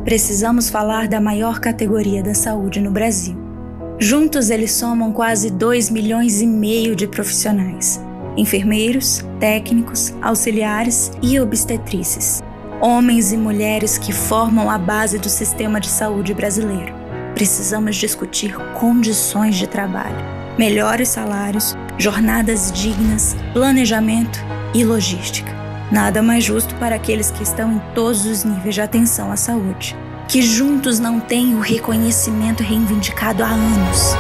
precisamos falar da maior categoria da saúde no Brasil. Juntos eles somam quase 2,5 milhões de profissionais: enfermeiros, técnicos, auxiliares e obstetrizes. Homens e mulheres que formam a base do sistema de saúde brasileiro. Precisamos discutir condições de trabalho, melhores salários, jornadas dignas, planejamento e logística. Nada mais justo para aqueles que estão em todos os níveis de atenção à saúde, que juntos não têm o reconhecimento reivindicado há anos.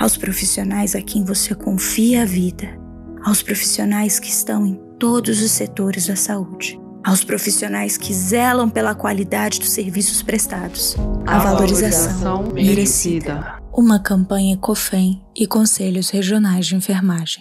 Aos profissionais a quem você confia a vida, aos profissionais que estão em todos os setores da saúde, aos profissionais que zelam pela qualidade dos serviços prestados, a valorização merecida. Uma campanha COFEM e Conselhos Regionais de Enfermagem.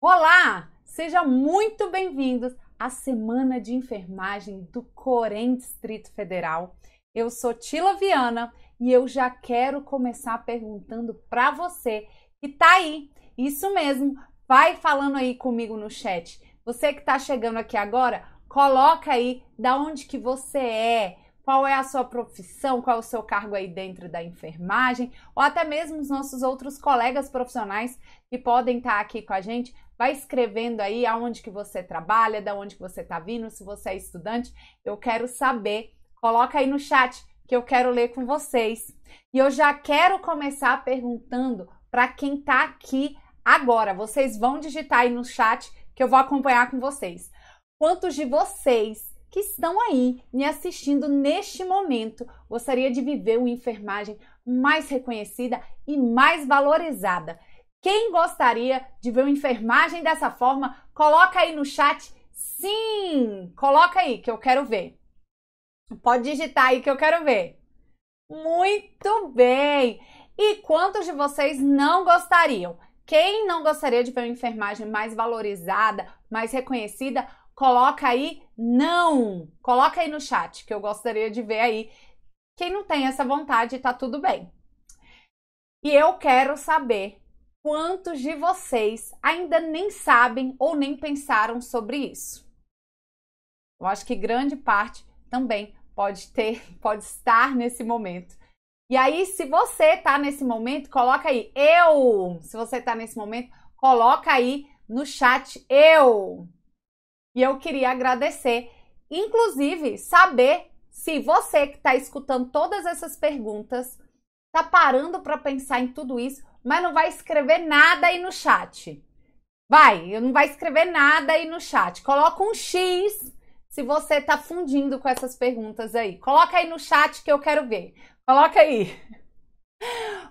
Olá! Sejam muito bem-vindos à Semana de Enfermagem do Corém Distrito Federal. Eu sou Tila Viana e eu já quero começar perguntando para você que tá aí. Isso mesmo, vai falando aí comigo no chat. Você que está chegando aqui agora, coloca aí da onde que você é, qual é a sua profissão, qual é o seu cargo aí dentro da enfermagem, ou até mesmo os nossos outros colegas profissionais que podem estar aqui com a gente. Vai escrevendo aí aonde que você trabalha, da onde que você está vindo, se você é estudante, eu quero saber. Coloca aí no chat que eu quero ler com vocês. E eu já quero começar perguntando para quem está aqui agora. Vocês vão digitar aí no chat que eu vou acompanhar com vocês. Quantos de vocês que estão aí me assistindo neste momento gostaria de viver uma enfermagem mais reconhecida e mais valorizada? Quem gostaria de ver uma enfermagem dessa forma, coloca aí no chat sim! Coloca aí que eu quero ver. Pode digitar aí que eu quero ver. Muito bem! E quantos de vocês não gostariam? Quem não gostaria de ver uma enfermagem mais valorizada, mais reconhecida, coloca aí não. Coloca aí no chat que eu gostaria de ver aí. Quem não tem essa vontade, tá tudo bem. E eu quero saber quantos de vocês ainda nem sabem ou nem pensaram sobre isso. Eu acho que grande parte também pode estar nesse momento. E aí, se você tá nesse momento, coloca aí eu. Se você tá nesse momento, coloca aí no chat eu. E eu queria agradecer, inclusive, saber se você que tá escutando todas essas perguntas tá parando para pensar em tudo isso, mas não vai escrever nada aí no chat. Não vai escrever nada aí no chat. Coloca um X se você tá fundindo com essas perguntas aí. Coloca aí no chat que eu quero ver. Coloca aí.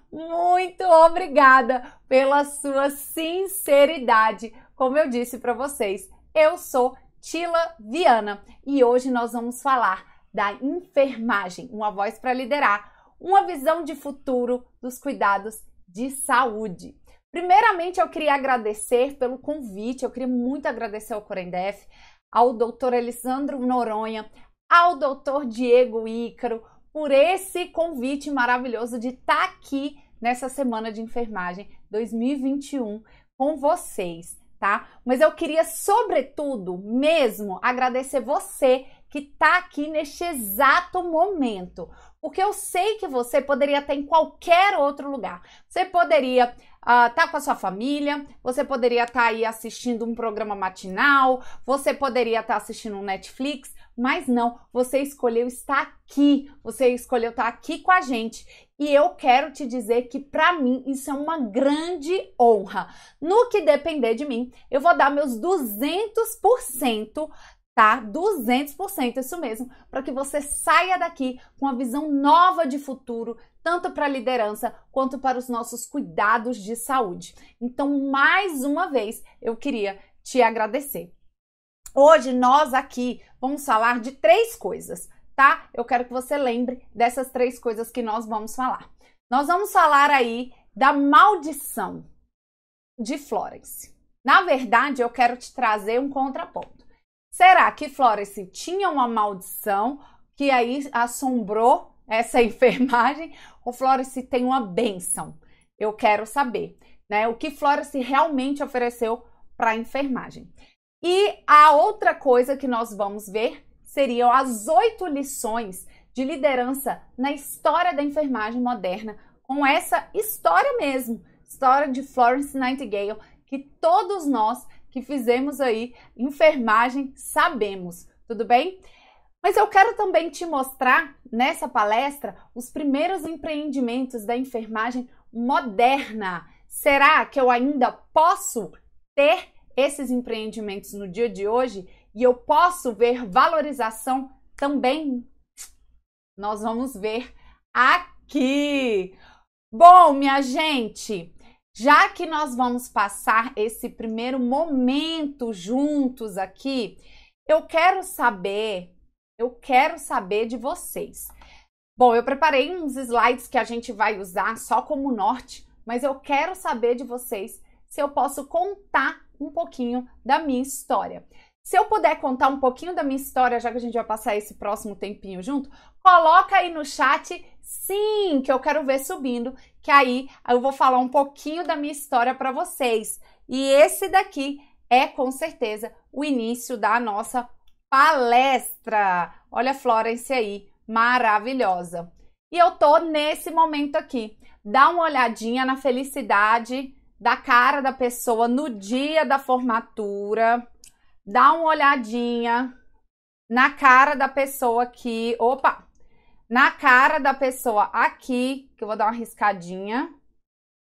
Muito obrigada pela sua sinceridade. Como eu disse para vocês, eu sou Tila Viana e hoje nós vamos falar da enfermagem, uma voz para liderar, uma visão de futuro dos cuidados de saúde. Primeiramente, eu queria agradecer pelo convite, eu queria muito agradecer ao Corendef, ao Dr. Elisandro Noronha, ao Dr. Diego Ícaro, por esse convite maravilhoso de estar aqui nessa Semana de Enfermagem 2021 com vocês, tá? Mas eu queria, sobretudo, mesmo agradecer você que está aqui neste exato momento, porque eu sei que você poderia estar em qualquer outro lugar. Você poderia estar com a sua família, você poderia estar aí assistindo um programa matinal, você poderia estar assistindo um Netflix, mas não, você escolheu estar aqui, você escolheu estar aqui com a gente. E eu quero te dizer que para mim isso é uma grande honra. No que depender de mim, eu vou dar meus 200%, tá? 200%, isso mesmo, para que você saia daqui com uma visão nova de futuro, tanto para a liderança quanto para os nossos cuidados de saúde. Então, mais uma vez, eu queria te agradecer. Hoje nós aqui vamos falar de 3 coisas, tá? Eu quero que você lembre dessas 3 coisas que nós vamos falar. Nós vamos falar aí da maldição de Florence. Na verdade, eu quero te trazer um contraponto. Será que Florence tinha uma maldição que aí assombrou essa enfermagem ou Florence tem uma bênção? Eu quero saber, né? O que Florence realmente ofereceu para a enfermagem. E a outra coisa que nós vamos ver seriam as 8 lições de liderança na história da enfermagem moderna, com essa história mesmo, história de Florence Nightingale, que todos nós que fizemos aí enfermagem sabemos, tudo bem? Mas eu quero também te mostrar nessa palestra os primeiros empreendimentos da enfermagem moderna. Será que eu ainda posso ter esses empreendimentos no dia de hoje e eu posso ver valorização também? Nós vamos ver aqui. Bom, minha gente, já que nós vamos passar esse primeiro momento juntos aqui, eu quero saber de vocês. Bom, eu preparei uns slides que a gente vai usar só como norte, mas eu quero saber de vocês se eu posso contar um pouquinho da minha história. Se eu puder contar um pouquinho da minha história, já que a gente vai passar esse próximo tempinho junto, coloca aí no chat sim, que eu quero ver subindo, que aí eu vou falar um pouquinho da minha história para vocês. E esse daqui é com certeza o início da nossa palestra. Olha a Florence aí, maravilhosa. E eu tô nesse momento aqui. Dá uma olhadinha na felicidade da cara da pessoa no dia da formatura. Dá uma olhadinha na cara da pessoa aqui. Opa! Na cara da pessoa aqui, que eu vou dar uma riscadinha.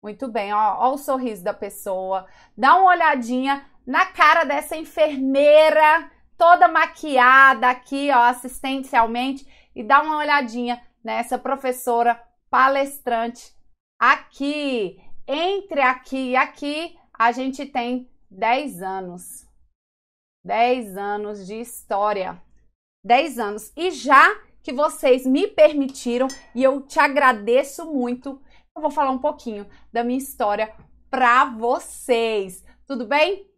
Muito bem, ó o sorriso da pessoa. Dá uma olhadinha na cara dessa enfermeira, toda maquiada aqui, ó, assistencialmente. E dá uma olhadinha nessa professora palestrante aqui. Entre aqui e aqui, a gente tem 10 anos. 10 anos de história. 10 anos. E já que vocês me permitiram, e eu te agradeço muito, eu vou falar um pouquinho da minha história para vocês. Tudo bem?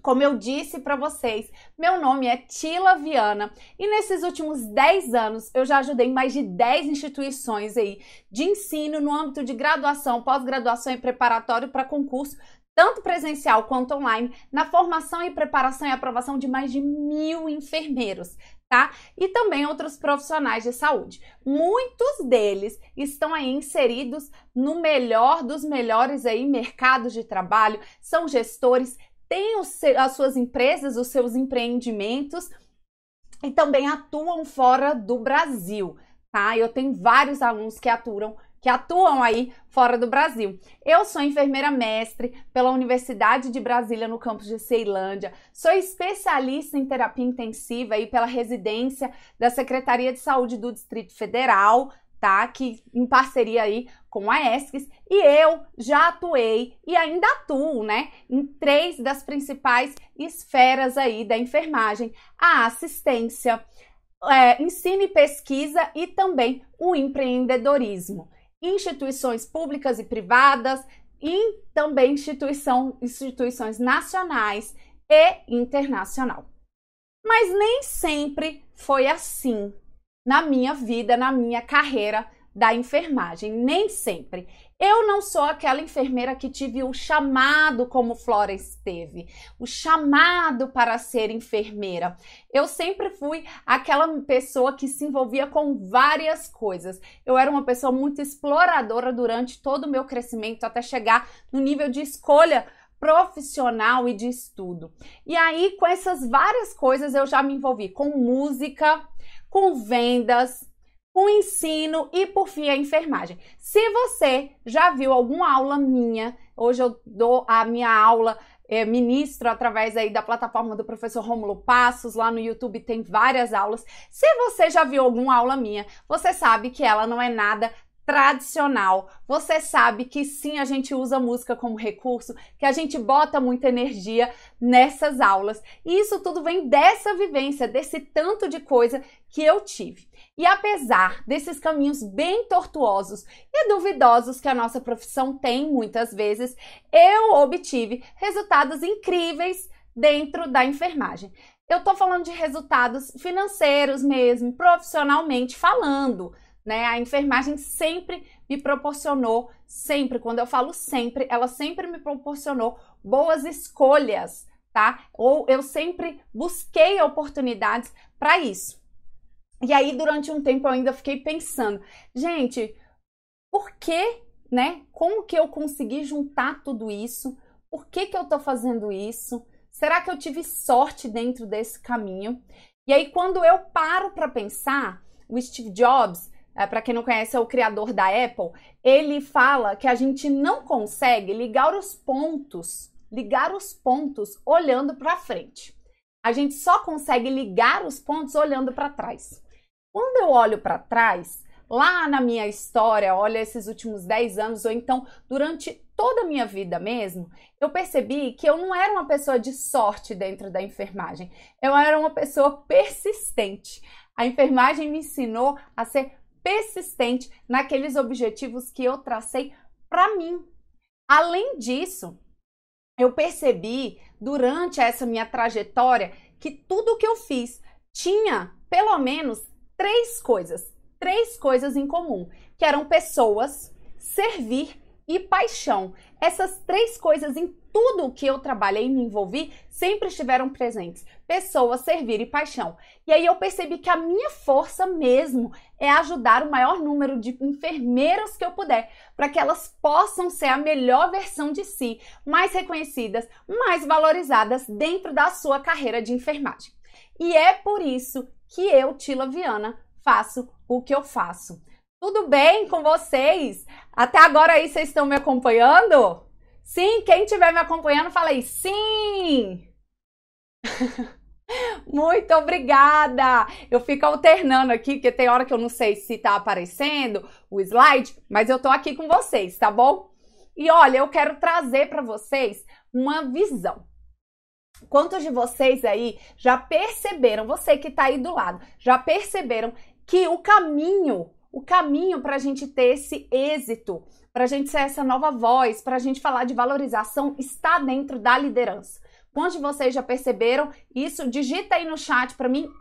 Como eu disse para vocês, meu nome é Tila Viana e nesses últimos 10 anos eu já ajudei mais de 10 instituições aí de ensino no âmbito de graduação, pós-graduação e preparatório para concurso, tanto presencial quanto online, na formação e preparação e aprovação de mais de 1.000 enfermeiros, tá? E também outros profissionais de saúde. Muitos deles estão aí inseridos no melhor dos melhores aí mercados de trabalho, são gestores, têm as suas empresas, os seus empreendimentos e também atuam fora do Brasil, tá? Eu tenho vários alunos que atuam aí fora do Brasil. Eu sou enfermeira mestre pela Universidade de Brasília, no campus de Ceilândia. Sou especialista em terapia intensiva aí pela residência da Secretaria de Saúde do Distrito Federal, tá? Que em parceria aí com a ESCS. E eu já atuei e ainda atuo, né? Em 3 das principais esferas aí da enfermagem: a assistência, ensino e pesquisa e também o empreendedorismo. Instituições públicas e privadas e também instituições nacionais e internacional. Mas nem sempre foi assim na minha vida, na minha carreira da enfermagem, nem sempre. Eu não sou aquela enfermeira que tive o chamado como Florence teve, o chamado para ser enfermeira. Eu sempre fui aquela pessoa que se envolvia com várias coisas. Eu era uma pessoa muito exploradora durante todo o meu crescimento, até chegar no nível de escolha profissional e de estudo. E aí, com essas várias coisas, eu já me envolvi com música, com vendas, com ensino e, por fim, a enfermagem. Se você já viu alguma aula minha, hoje eu dou a minha aula, ministro através aí da plataforma do professor Rômulo Passos, lá no YouTube tem várias aulas. Se você já viu alguma aula minha, você sabe que ela não é nada tradicional. Você sabe que sim, a gente usa música como recurso, que a gente bota muita energia nessas aulas. E isso tudo vem dessa vivência, desse tanto de coisa que eu tive. E apesar desses caminhos bem tortuosos e duvidosos que a nossa profissão tem muitas vezes, eu obtive resultados incríveis dentro da enfermagem. Eu tô falando de resultados financeiros mesmo, profissionalmente falando, né? A enfermagem sempre me proporcionou, quando eu falo sempre, ela sempre me proporcionou boas escolhas tá? Ou eu sempre busquei oportunidades para isso. E aí, durante um tempo, eu ainda fiquei pensando, gente, por que, né? Como que eu consegui juntar tudo isso? Por que que eu tô fazendo isso? Será que eu tive sorte dentro desse caminho? E aí, quando eu paro para pensar, o Steve Jobs, para quem não conhece, é o criador da Apple, ele fala que a gente não consegue ligar os pontos olhando para frente. A gente só consegue ligar os pontos olhando para trás. Quando eu olho para trás, lá na minha história, olha esses últimos 10 anos, ou então durante toda a minha vida mesmo, eu percebi que eu não era uma pessoa de sorte dentro da enfermagem. Eu era uma pessoa persistente. A enfermagem me ensinou a ser persistente naqueles objetivos que eu tracei para mim. Além disso, eu percebi durante essa minha trajetória que tudo que eu fiz tinha pelo menos três coisas em comum, que eram pessoas, servir e paixão. Essas três coisas em tudo que eu trabalhei e me envolvi sempre estiveram presentes. Pessoas, servir e paixão. E aí eu percebi que a minha força mesmo é ajudar o maior número de enfermeiras que eu puder, para que elas possam ser a melhor versão de si, mais reconhecidas, mais valorizadas dentro da sua carreira de enfermagem. E é por isso que eu, Tila Viana, faço o que eu faço. Tudo bem com vocês? Até agora aí vocês estão me acompanhando? Sim, quem estiver me acompanhando, fala aí, sim! Muito obrigada! Eu fico alternando aqui, porque tem hora que eu não sei se tá aparecendo o slide, mas eu tô aqui com vocês, tá bom? E olha, eu quero trazer para vocês uma visão. Quantos de vocês aí já perceberam, você que tá aí do lado, já perceberam que o caminho para a gente ter esse êxito, para a gente ser essa nova voz, para a gente falar de valorização, está dentro da liderança. Quantos de vocês já perceberam isso? Digita aí no chat para mim,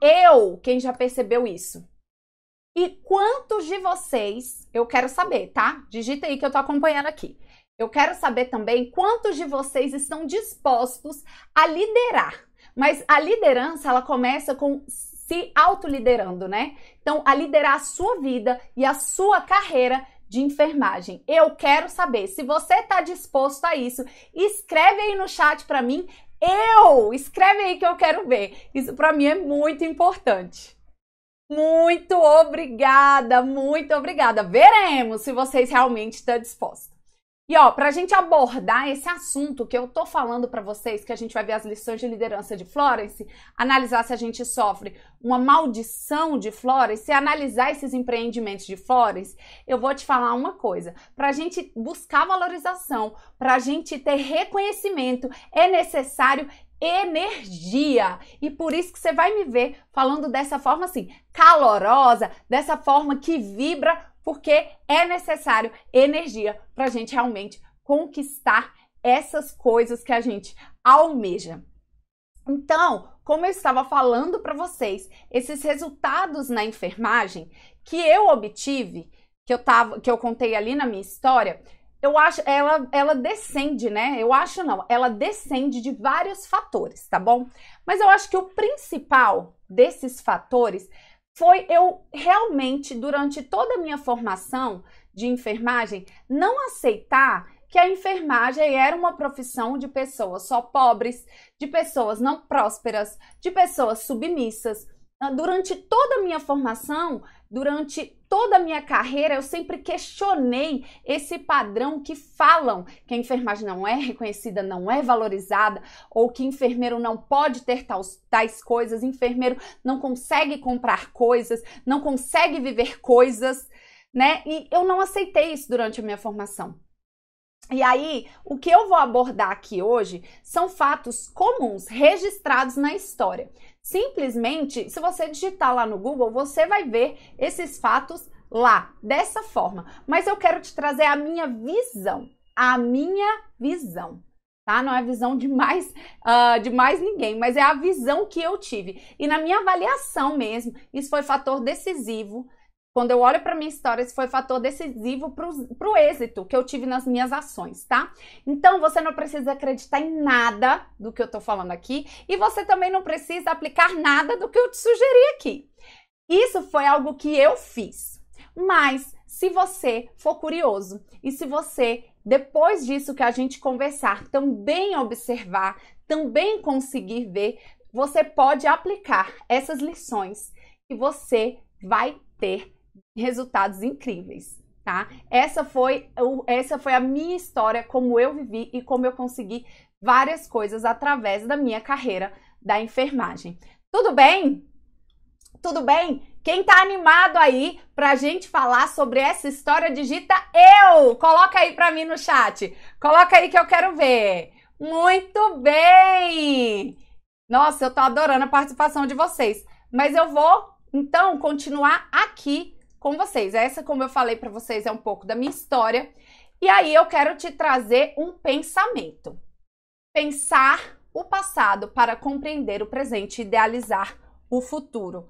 quem já percebeu isso. E quantos de vocês, eu quero saber, tá? Digita aí que eu tô acompanhando aqui. Eu quero saber também quantos de vocês estão dispostos a liderar. Mas a liderança, ela começa com se autoliderando, né? Então, a liderar a sua vida e a sua carreira de enfermagem. Eu quero saber, se você está disposto a isso, escreve aí no chat para mim, escreve aí que eu quero ver. Isso para mim é muito importante. Muito obrigada, muito obrigada. Veremos se vocês realmente estão dispostos. E ó, pra gente abordar esse assunto que eu tô falando pra vocês, que a gente vai ver as lições de liderança de Florence, analisar se a gente sofre uma maldição de Florence, analisar esses empreendimentos de Florence, eu vou te falar uma coisa. Pra gente buscar valorização, pra gente ter reconhecimento, é necessário energia. E por isso que você vai me ver falando dessa forma assim, calorosa, dessa forma que vibra, porque é necessário energia para a gente realmente conquistar essas coisas que a gente almeja. Então, como eu estava falando para vocês, esses resultados na enfermagem que eu obtive, que eu contei ali na minha história, eu acho, ela descende, né? Eu acho não, ela descende de vários fatores, tá bom? Mas eu acho que o principal desses fatores foi eu realmente, durante toda a minha formação de enfermagem, não aceitar que a enfermagem era uma profissão de pessoas só pobres, de pessoas não prósperas, de pessoas submissas. Durante toda a minha formação, durante toda a minha carreira, eu sempre questionei esse padrão que falam que a enfermagem não é reconhecida, não é valorizada, ou que enfermeiro não pode ter tais coisas, enfermeiro não consegue comprar coisas, não consegue viver coisas, né? E eu não aceitei isso durante a minha formação. E aí, o que eu vou abordar aqui hoje são fatos comuns, registrados na história. Simplesmente, se você digitar lá no Google, você vai ver esses fatos lá, dessa forma. Mas eu quero te trazer a minha visão, tá? Não é a visão de mais ninguém, mas é a visão que eu tive. E na minha avaliação mesmo, isso foi fator decisivo Quando eu olho para minha história, esse foi fator decisivo para o êxito que eu tive nas minhas ações, tá? Então, você não precisa acreditar em nada do que eu tô falando aqui e você também não precisa aplicar nada do que eu te sugeri aqui. Isso foi algo que eu fiz. Mas, se você for curioso e se você, depois disso que a gente conversar, também observar, também conseguir ver, você pode aplicar essas lições e você vai ter resultados incríveis, tá? Essa foi a minha história, como eu vivi e como eu consegui várias coisas através da minha carreira da enfermagem. Tudo bem? Tudo bem? Quem tá animado aí pra gente falar sobre essa história, digita eu! Coloca aí pra mim no chat. Coloca aí que eu quero ver. Muito bem! Nossa, eu tô adorando a participação de vocês. Mas eu vou, então, continuar aqui com vocês. Essa, como eu falei pra vocês, é um pouco da minha história. E aí eu quero te trazer um pensamento. Pensar o passado para compreender o presente e idealizar o futuro.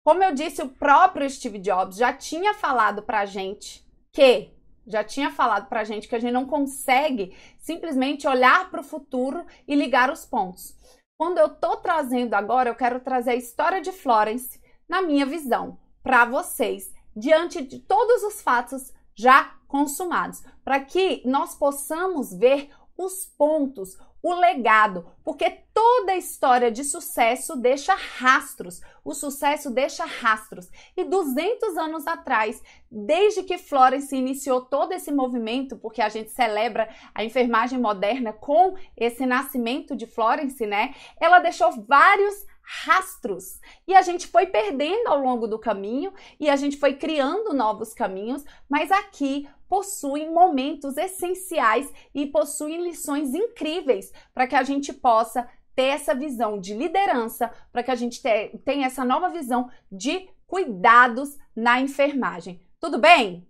Como eu disse, o próprio Steve Jobs já tinha falado pra gente que a gente não consegue simplesmente olhar para o futuro e ligar os pontos. Quando eu tô trazendo agora, eu quero trazer a história de Florence na minha visão para vocês, diante de todos os fatos já consumados, para que nós possamos ver os pontos, o legado, porque toda história de sucesso deixa rastros. O sucesso deixa rastros. E 200 anos atrás, desde que Florence iniciou todo esse movimento, porque a gente celebra a enfermagem moderna com esse nascimento de Florence, né? Ela deixou vários rastros. E a gente foi perdendo ao longo do caminho e a gente foi criando novos caminhos, mas aqui possuem momentos essenciais e possuem lições incríveis para que a gente possa ter essa visão de liderança, para que a gente tenha essa nova visão de cuidados na enfermagem. Tudo bem?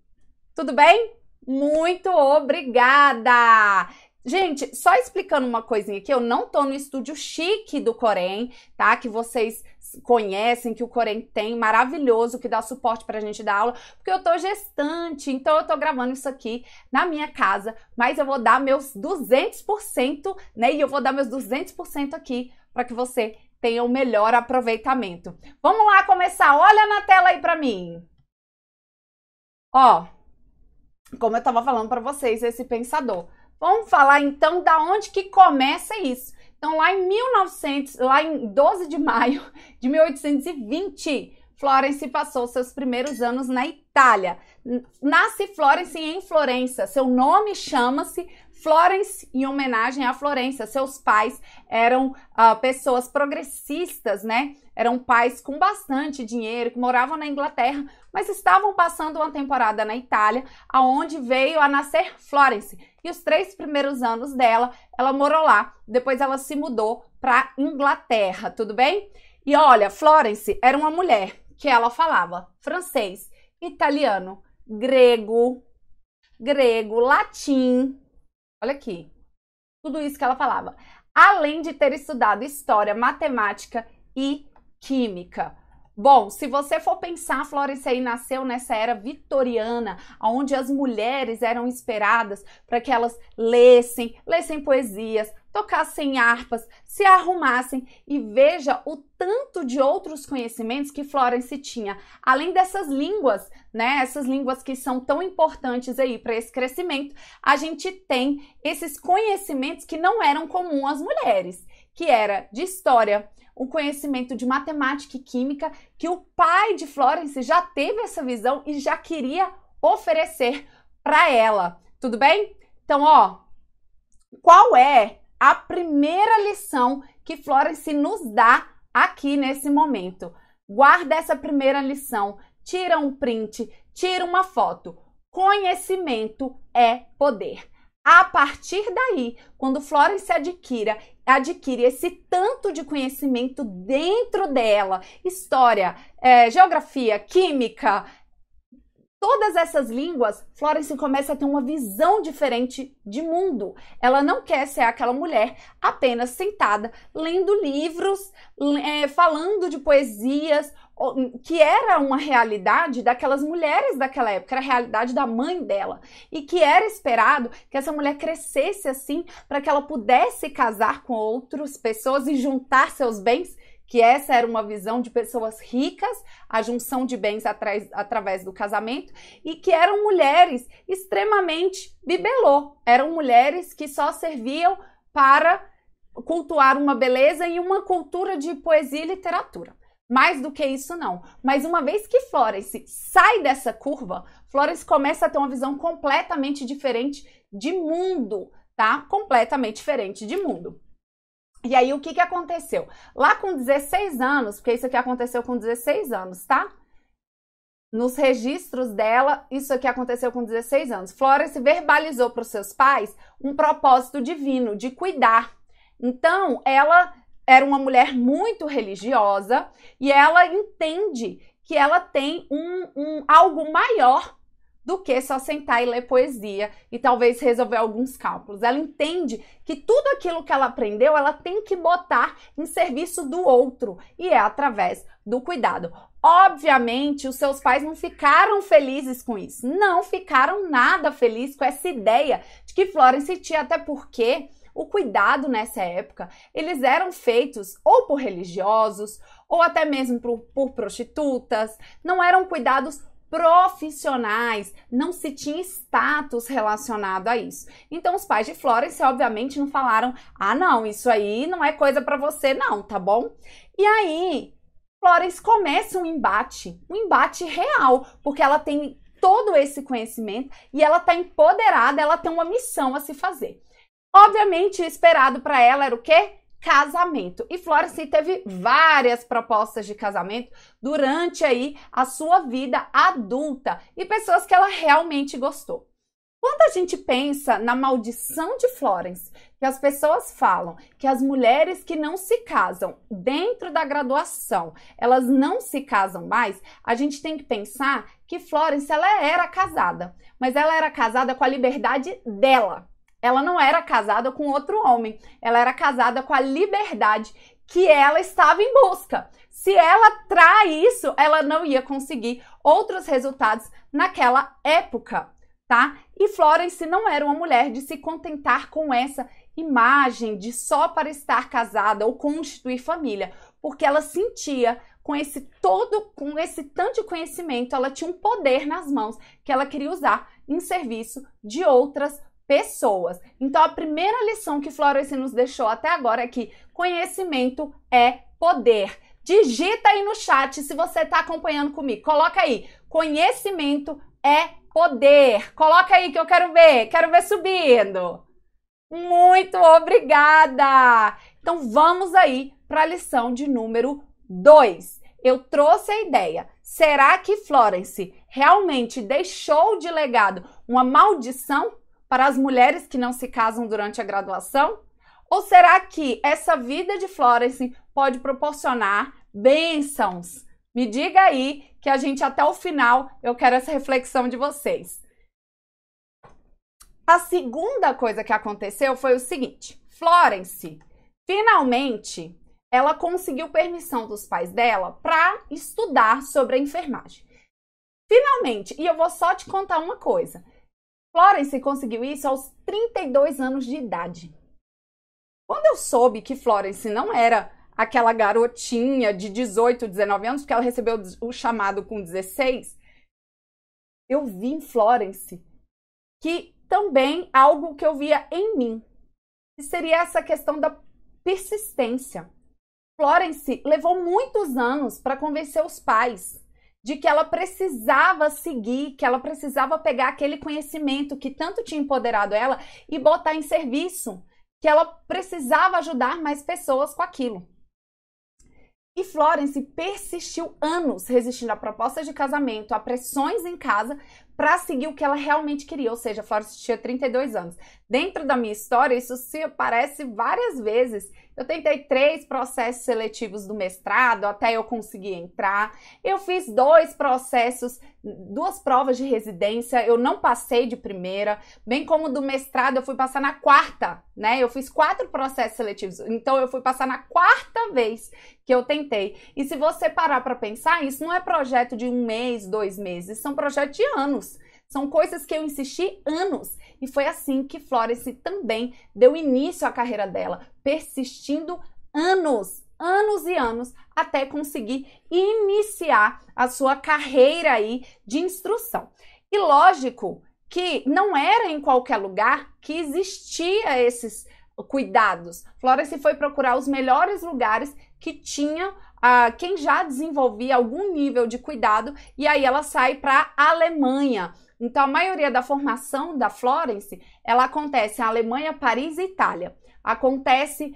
Tudo bem? Muito obrigada! Gente, só explicando uma coisinha aqui, eu não tô no estúdio chique do Corém, tá? Que vocês conhecem, que o Corém tem, maravilhoso, que dá suporte pra gente dar aula, porque eu tô gestante, então eu tô gravando isso aqui na minha casa, mas eu vou dar meus 200%, né? E eu vou dar meus 200% aqui para que você tenha o melhor aproveitamento. Vamos lá começar, olha na tela aí pra mim. Ó, como eu tava falando pra vocês, esse pensador. Vamos falar então da onde que começa isso. Então, lá em 12 de maio de 1820, Florence passou seus primeiros anos na Itália. Nasce Florence em Florença. Seu nome chama-se Florence em homenagem a Florença. Seus pais eram pessoas progressistas, né? Eram pais com bastante dinheiro, que moravam na Inglaterra, mas estavam passando uma temporada na Itália, aonde veio a nascer Florence. E os 3 primeiros anos dela, ela morou lá. Depois ela se mudou para Inglaterra, tudo bem? E olha, Florence era uma mulher que ela falava francês, italiano, grego, latim. Olha aqui, tudo isso que ela falava. Além de ter estudado história, matemática e química. Bom, se você for pensar, Florence aí nasceu nessa era vitoriana, onde as mulheres eram esperadas para que elas lessem poesias, tocassem harpas, se arrumassem, e veja o tanto de outros conhecimentos que Florence tinha. Além dessas línguas, né, essas línguas que são tão importantes aí para esse crescimento, a gente tem esses conhecimentos que não eram comuns às mulheres, que era de história, o conhecimento de matemática e química, que o pai de Florence já teve essa visão e já queria oferecer para ela. Tudo bem? Então, ó, qual é a primeira lição que Florence nos dá aqui nesse momento? Guarda essa primeira lição, tira um print, tira uma foto. Conhecimento é poder. A partir daí, quando Florence adquire esse tanto de conhecimento dentro dela, história, geografia, química, todas essas línguas, Florence começa a ter uma visão diferente de mundo. Ela não quer ser aquela mulher apenas sentada, lendo livros, falando de poesias, que era uma realidade daquelas mulheres daquela época, era a realidade da mãe dela. E que era esperado que essa mulher crescesse assim, para que ela pudesse casar com outras pessoas e juntar seus bens, que essa era uma visão de pessoas ricas, a junção de bens através do casamento, e que eram mulheres extremamente bibelô, eram mulheres que só serviam para cultuar uma beleza e uma cultura de poesia e literatura. Mais do que isso, não. Mas uma vez que Florence sai dessa curva, Florence começa a ter uma visão completamente diferente de mundo, tá? Completamente diferente de mundo. E aí, o que aconteceu? Lá com 16 anos, porque isso aqui aconteceu com 16 anos, tá? Nos registros dela, isso aqui aconteceu com 16 anos. Florence verbalizou para os seus pais um propósito divino de cuidar. Então, ela era uma mulher muito religiosa e ela entende que ela tem algo maior do que só sentar e ler poesia e talvez resolver alguns cálculos. Ela entende que tudo aquilo que ela aprendeu, ela tem que botar em serviço do outro, e é através do cuidado. Obviamente, os seus pais não ficaram felizes com isso, não ficaram nada felizes com essa ideia de que Florence tinha, até porque o cuidado nessa época, eles eram feitos ou por religiosos, ou até mesmo por prostitutas, não eram cuidados profissionais, não se tinha status relacionado a isso. Então os pais de Florence obviamente não falaram: ah não, isso aí não é coisa para você não, tá bom? E aí Florence começa um embate real, porque ela tem todo esse conhecimento e ela tá empoderada, ela tem uma missão a se fazer. Obviamente, o esperado para ela era o quê? Casamento. E Florence teve várias propostas de casamento durante aí a sua vida adulta e pessoas que ela realmente gostou. Quando a gente pensa na maldição de Florence, que as pessoas falam que as mulheres que não se casam dentro da graduação, elas não se casam mais, a gente tem que pensar que Florence, ela era casada, mas ela era casada com a liberdade dela. Ela não era casada com outro homem, ela era casada com a liberdade que ela estava em busca. Se ela trai isso, ela não ia conseguir outros resultados naquela época, tá? E Florence não era uma mulher de se contentar com essa imagem de só para estar casada ou constituir família, porque ela sentia com esse tanto de conhecimento, ela tinha um poder nas mãos que ela queria usar em serviço de outras pessoas. Então, a primeira lição que Florence nos deixou até agora é que conhecimento é poder. Digita aí no chat se você está acompanhando comigo. Coloca aí, conhecimento é poder. Coloca aí que eu quero ver subindo. Muito obrigada! Então, vamos aí para a lição de número 2. Eu trouxe a ideia. Será que Florence realmente deixou de legado uma maldição para as mulheres que não se casam durante a graduação? Ou será que essa vida de Florence pode proporcionar bênçãos? Me diga aí que a gente até o final eu quero essa reflexão de vocês. A segunda coisa que aconteceu foi o seguinte: Florence, finalmente, ela conseguiu permissão dos pais dela para estudar sobre a enfermagem. Finalmente, e eu vou só te contar uma coisa. Florence conseguiu isso aos 32 anos de idade. Quando eu soube que Florence não era aquela garotinha de 18, 19 anos, porque ela recebeu o chamado com 16, eu vi em Florence que também algo que eu via em mim, que seria essa questão da persistência. Florence levou muitos anos para convencer os pais de que ela precisava seguir, que ela precisava pegar aquele conhecimento que tanto tinha empoderado ela e botar em serviço, que ela precisava ajudar mais pessoas com aquilo. E Florence persistiu anos resistindo a propostas de casamento, a pressões em casa, para seguir o que ela realmente queria, ou seja, a Florence tinha 32 anos. Dentro da minha história, isso se aparece várias vezes. Eu tentei 3 processos seletivos do mestrado até eu conseguir entrar. Eu fiz 2 processos, 2 provas de residência, eu não passei de primeira, bem como do mestrado eu fui passar na 4ª, né? Eu fiz 4 processos seletivos, então eu fui passar na 4ª vez que eu tentei. E se você parar para pensar, isso não é projeto de 1 mês, 2 meses, são projetos de anos. São coisas que eu insisti anos. E foi assim que Florence também deu início à carreira dela, persistindo anos e anos, até conseguir iniciar a sua carreira aí de instrução. E lógico que não era em qualquer lugar que existia esses cuidados. Florence foi procurar os melhores lugares que tinham quem já desenvolvia algum nível de cuidado, e aí ela sai para a Alemanha. Então, a maioria da formação da Florence, ela acontece na Alemanha, Paris e Itália. Acontece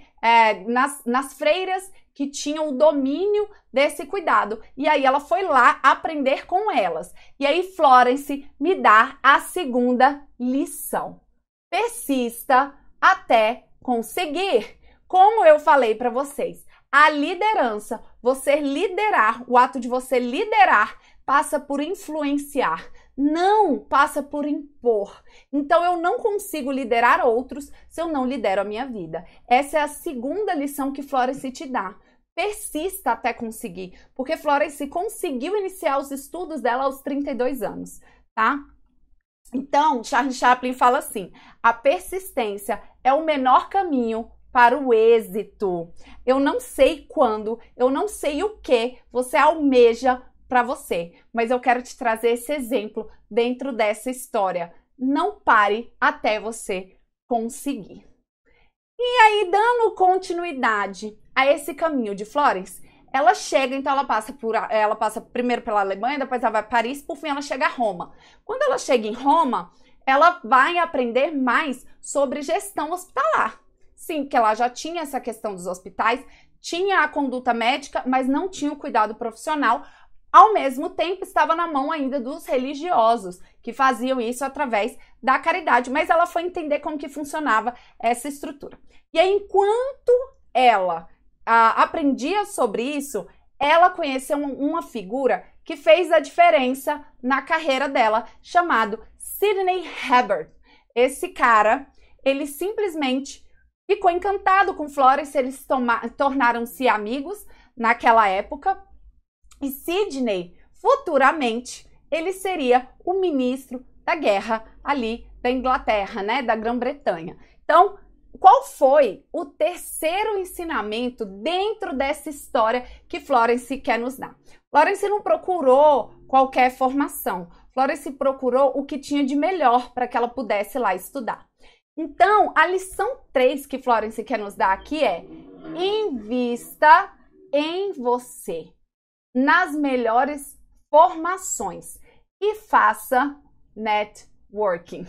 nas freiras que tinham o domínio desse cuidado. E aí ela foi lá aprender com elas. E aí Florence me dá a segunda lição. Persista até conseguir. Como eu falei para vocês, a liderança, você liderar, o ato de você liderar, passa por influenciar. Não passa por impor. Então eu não consigo liderar outros se eu não lidero a minha vida. Essa é a segunda lição que Florence te dá. Persista até conseguir, porque Florence conseguiu iniciar os estudos dela aos 32 anos, tá? Então, Charles Chaplin fala assim: a persistência é o menor caminho para o êxito. Eu não sei quando, eu não sei o que você almeja para você, mas eu quero te trazer esse exemplo dentro dessa história. Não pare até você conseguir. E aí, dando continuidade a esse caminho de Florence, ela chega, então ela passa primeiro pela Alemanha, depois ela vai para Paris, por fim ela chega a Roma. Quando ela chega em Roma, ela vai aprender mais sobre gestão hospitalar. Sim, porque ela já tinha essa questão dos hospitais, tinha a conduta médica, mas não tinha o cuidado profissional. Ao mesmo tempo, estava na mão ainda dos religiosos, que faziam isso através da caridade, mas ela foi entender como que funcionava essa estrutura. E aí, enquanto ela aprendia sobre isso, ela conheceu uma figura que fez a diferença na carreira dela, chamado Sidney Herbert. Esse cara, ele simplesmente ficou encantado com Florence, eles tornaram-se amigos naquela época. E Sidney, futuramente, ele seria o ministro da guerra ali da Inglaterra, né, da Grã-Bretanha. Então, qual foi o terceiro ensinamento dentro dessa história que Florence quer nos dar? Florence não procurou qualquer formação. Florence procurou o que tinha de melhor para que ela pudesse lá estudar. Então, a lição 3 que Florence quer nos dar aqui é: invista em você, nas melhores formações e faça networking.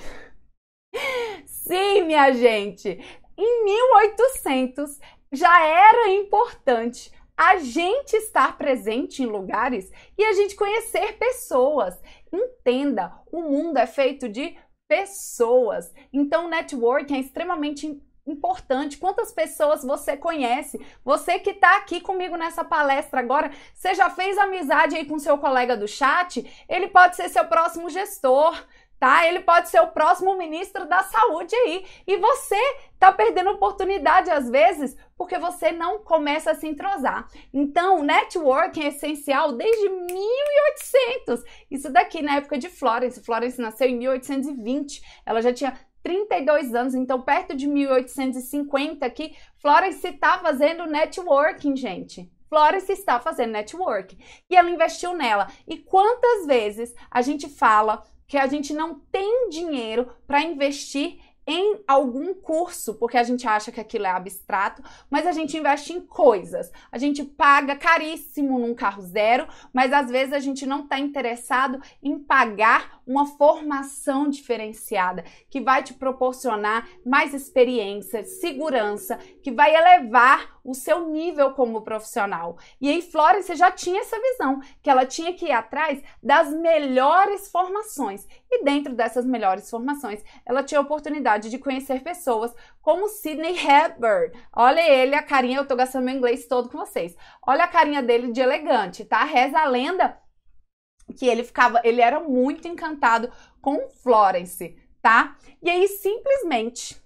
Sim, minha gente, em 1800 já era importante a gente estar presente em lugares e a gente conhecer pessoas. Entenda, o mundo é feito de pessoas. Então, networking é extremamente importante. Quantas pessoas você conhece? Você que está aqui comigo nessa palestra agora, você já fez amizade aí com seu colega do chat? Ele pode ser seu próximo gestor, tá? Ele pode ser o próximo ministro da saúde aí. E você tá perdendo oportunidade às vezes porque você não começa a se entrosar. Então, networking é essencial desde 1800. Isso daqui na época de Florence. Florence nasceu em 1820. Ela já tinha 32 anos, então perto de 1850 aqui, Florence está fazendo networking, gente. Florence está fazendo networking. E ela investiu nela. E quantas vezes a gente fala que a gente não tem dinheiro para investir em algum curso, porque a gente acha que aquilo é abstrato, mas a gente investe em coisas. A gente paga caríssimo num carro zero, mas às vezes a gente não está interessado em pagar uma formação diferenciada, que vai te proporcionar mais experiência, segurança, que vai elevar o seu nível como profissional. E aí Florence já tinha essa visão, que ela tinha que ir atrás das melhores formações. E dentro dessas melhores formações, ela tinha a oportunidade de conhecer pessoas como Sidney Hepburn. Olha ele, a carinha, eu tô gastando meu inglês todo com vocês. Olha a carinha dele de elegante, tá? Reza a lenda que ele era muito encantado com Florence, tá? E aí, simplesmente,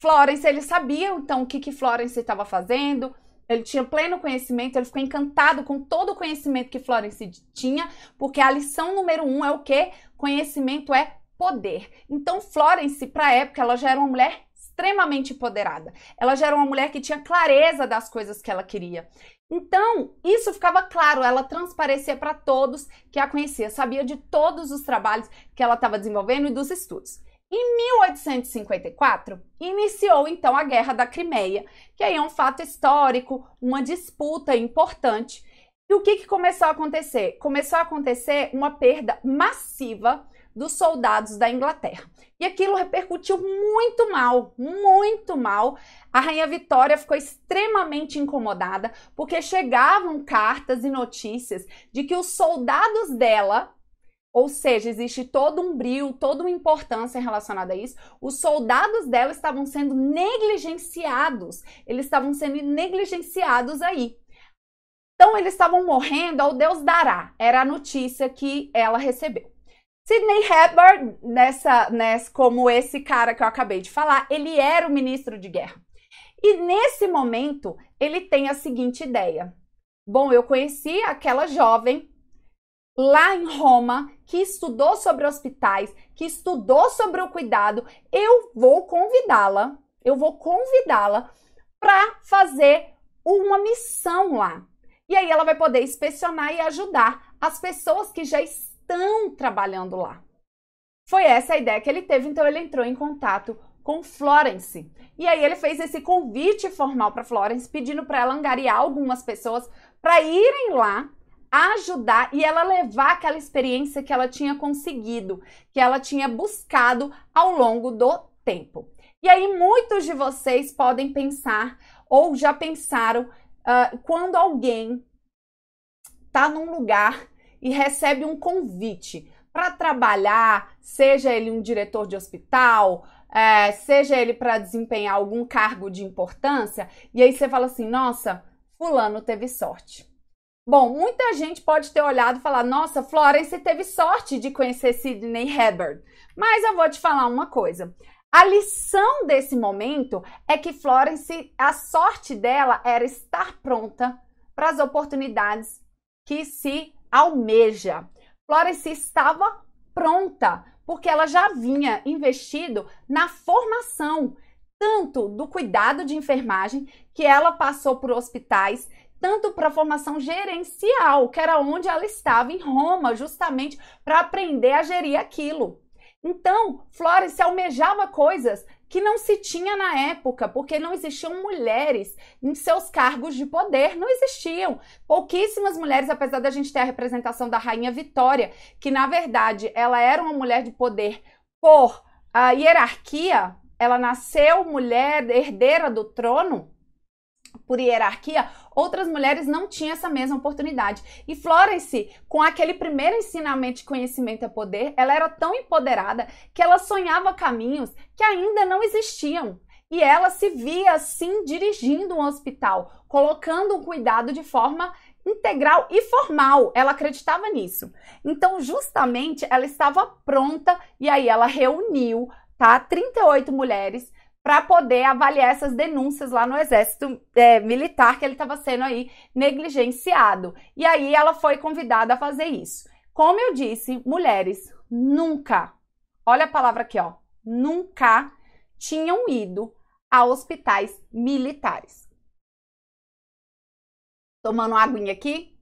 Florence, ele sabia, então, o que Florence estava fazendo, ele tinha pleno conhecimento, ele ficou encantado com todo o conhecimento que Florence tinha, porque a lição número 1 é o quê? Conhecimento é poder. Então, Florence, para a época, ela já era uma mulher extremamente empoderada. Ela já era uma mulher que tinha clareza das coisas que ela queria. Então, isso ficava claro, ela transparecia para todos que a conhecia, sabia de todos os trabalhos que ela estava desenvolvendo e dos estudos. Em 1854, iniciou então a Guerra da Crimeia, que aí é um fato histórico, uma disputa importante. E o que começou a acontecer? Começou a acontecer uma perda massiva dos soldados da Inglaterra. E aquilo repercutiu muito mal. A Rainha Vitória ficou extremamente incomodada, porque chegavam cartas e notícias de que os soldados dela, ou seja, existe todo um brio, toda uma importância relacionada a isso, os soldados dela estavam sendo negligenciados. Eles estavam sendo negligenciados aí. Então, eles estavam morrendo ao Deus dará. Era a notícia que ela recebeu. Sidney Hepburn, como esse cara que eu acabei de falar, ele era o ministro de guerra. E nesse momento, ele tem a seguinte ideia. Bom, eu conheci aquela jovem lá em Roma que estudou sobre hospitais, que estudou sobre o cuidado. Eu vou convidá-la para fazer uma missão lá. E aí ela vai poder inspecionar e ajudar as pessoas que já estão trabalhando lá. Foi essa a ideia que ele teve, então ele entrou em contato com Florence. E aí ele fez esse convite formal para Florence, pedindo para ela angariar algumas pessoas para irem lá ajudar e ela levar aquela experiência que ela tinha conseguido, que ela tinha buscado ao longo do tempo. E aí muitos de vocês podem pensar ou já pensaram quando alguém está num lugar e recebe um convite para trabalhar, seja ele um diretor de hospital, seja ele para desempenhar algum cargo de importância, e aí você fala assim, nossa, fulano teve sorte. Bom, muita gente pode ter olhado e falar, nossa, Florence teve sorte de conhecer Sidney Hepburn. Mas eu vou te falar uma coisa. A lição desse momento é que Florence, a sorte dela era estar pronta para as oportunidades que se almeja. Florence estava pronta, porque ela já vinha investido na formação, tanto do cuidado de enfermagem, que ela passou por hospitais, tanto para a formação gerencial, que era onde ela estava em Roma, justamente para aprender a gerir aquilo. Então, Florence almejava coisas que não se tinha na época, porque não existiam mulheres em seus cargos de poder, não existiam. Pouquíssimas mulheres, apesar da gente ter a representação da Rainha Vitória, que na verdade ela era uma mulher de poder por hierarquia, ela nasceu mulher herdeira do trono, por hierarquia, outras mulheres não tinham essa mesma oportunidade. E Florence, com aquele primeiro ensinamento de conhecimento é poder, ela era tão empoderada que ela sonhava caminhos que ainda não existiam. E ela se via assim dirigindo um hospital, colocando um cuidado de forma integral e formal. Ela acreditava nisso. Então, justamente, ela estava pronta e aí ela reuniu, 38 mulheres para poder avaliar essas denúncias lá no exército militar que ele estava sendo aí negligenciado. E aí ela foi convidada a fazer isso. Como eu disse, mulheres nunca, olha a palavra aqui, ó, nunca tinham ido a hospitais militares. Tomando uma aguinha aqui.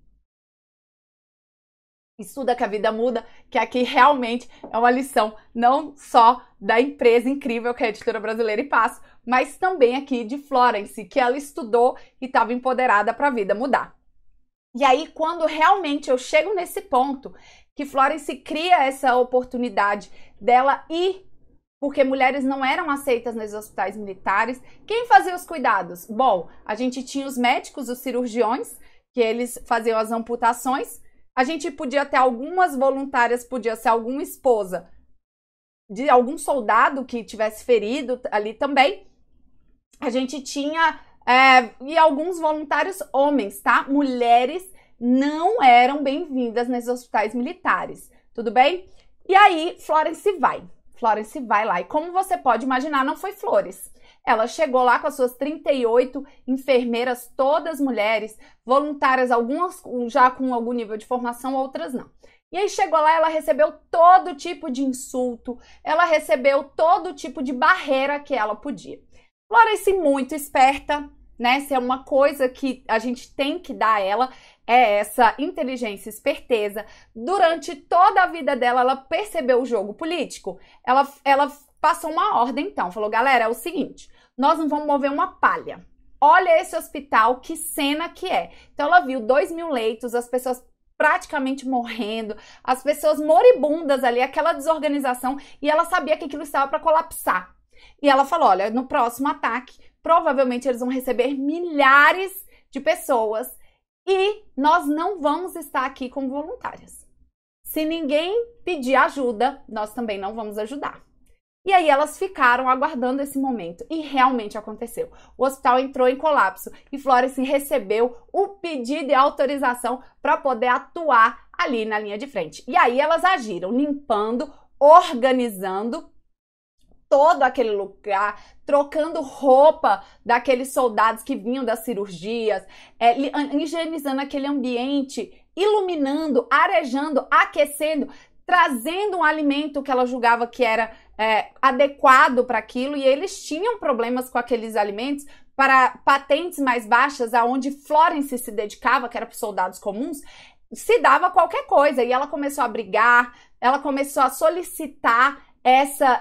Estuda que a vida muda, que aqui realmente é uma lição não só da empresa incrível que é a Editora Brasileira e Passo, mas também aqui de Florence, que ela estudou e estava empoderada para a vida mudar. E aí, quando realmente eu chego nesse ponto, que Florence cria essa oportunidade dela ir porque mulheres não eram aceitas nos hospitais militares. Quem fazia os cuidados? Bom, a gente tinha os médicos, os cirurgiões, que eles faziam as amputações. A gente podia ter algumas voluntárias, podia ser alguma esposa de algum soldado que tivesse ferido ali também. A gente tinha e alguns voluntários homens, tá? Mulheres não eram bem-vindas nos hospitais militares, tudo bem? E aí, Florence vai lá. E como você pode imaginar, não foi flores. Ela chegou lá com as suas 38 enfermeiras, todas mulheres, voluntárias, algumas já com algum nível de formação, outras não. E aí chegou lá, ela recebeu todo tipo de insulto, ela recebeu todo tipo de barreira que ela podia. Florence, muito esperta, né? Se é uma coisa que a gente tem que dar a ela, é essa inteligência e esperteza. Durante toda a vida dela, ela percebeu o jogo político. Ela passou uma ordem, então. Falou, galera, é o seguinte, nós não vamos mover uma palha. Olha esse hospital, que cena que é. Então, ela viu 2.000 leitos, as pessoas praticamente morrendo, as pessoas moribundas ali, aquela desorganização, e ela sabia que aquilo estava para colapsar. E ela falou, olha, no próximo ataque, provavelmente eles vão receber milhares de pessoas e nós não vamos estar aqui como voluntárias. Se ninguém pedir ajuda, nós também não vamos ajudar. E aí elas ficaram aguardando esse momento e realmente aconteceu. O hospital entrou em colapso e Florence recebeu o pedido de autorização para poder atuar ali na linha de frente. E aí elas agiram, limpando, organizando todo aquele lugar, trocando roupa daqueles soldados que vinham das cirurgias, higienizando aquele ambiente, iluminando, arejando, aquecendo, trazendo um alimento que ela julgava que era adequado para aquilo, e eles tinham problemas com aqueles alimentos para patentes mais baixas, aonde Florence se dedicava, que era para soldados comuns, se dava qualquer coisa, e ela começou a brigar, ela começou a solicitar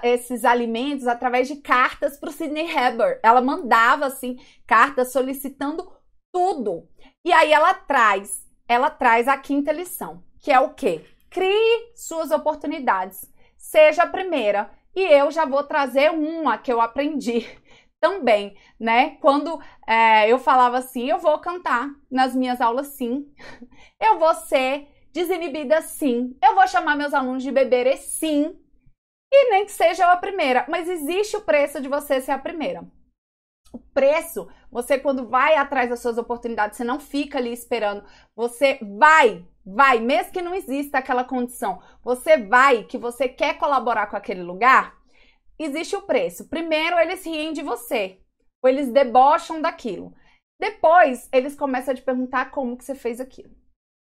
esses alimentos através de cartas para o Sidney Herbert. Ela mandava, assim, cartas solicitando tudo. E aí ela traz a quinta lição, que é o quê? Crie suas oportunidades. Seja a primeira. E eu já vou trazer uma que eu aprendi também, né? Quando eu falava assim, eu vou cantar nas minhas aulas, sim. Eu vou ser desinibida, sim. Eu vou chamar meus alunos de beberê, sim. E nem que seja eu a primeira, mas existe o preço de você ser a primeira. O preço, você quando vai atrás das suas oportunidades, você não fica ali esperando, você vai, mesmo que não exista aquela condição, você vai, que você quer colaborar com aquele lugar, existe o preço. Primeiro, eles riem de você, ou eles debocham daquilo. Depois, eles começam a te perguntar como que você fez aquilo.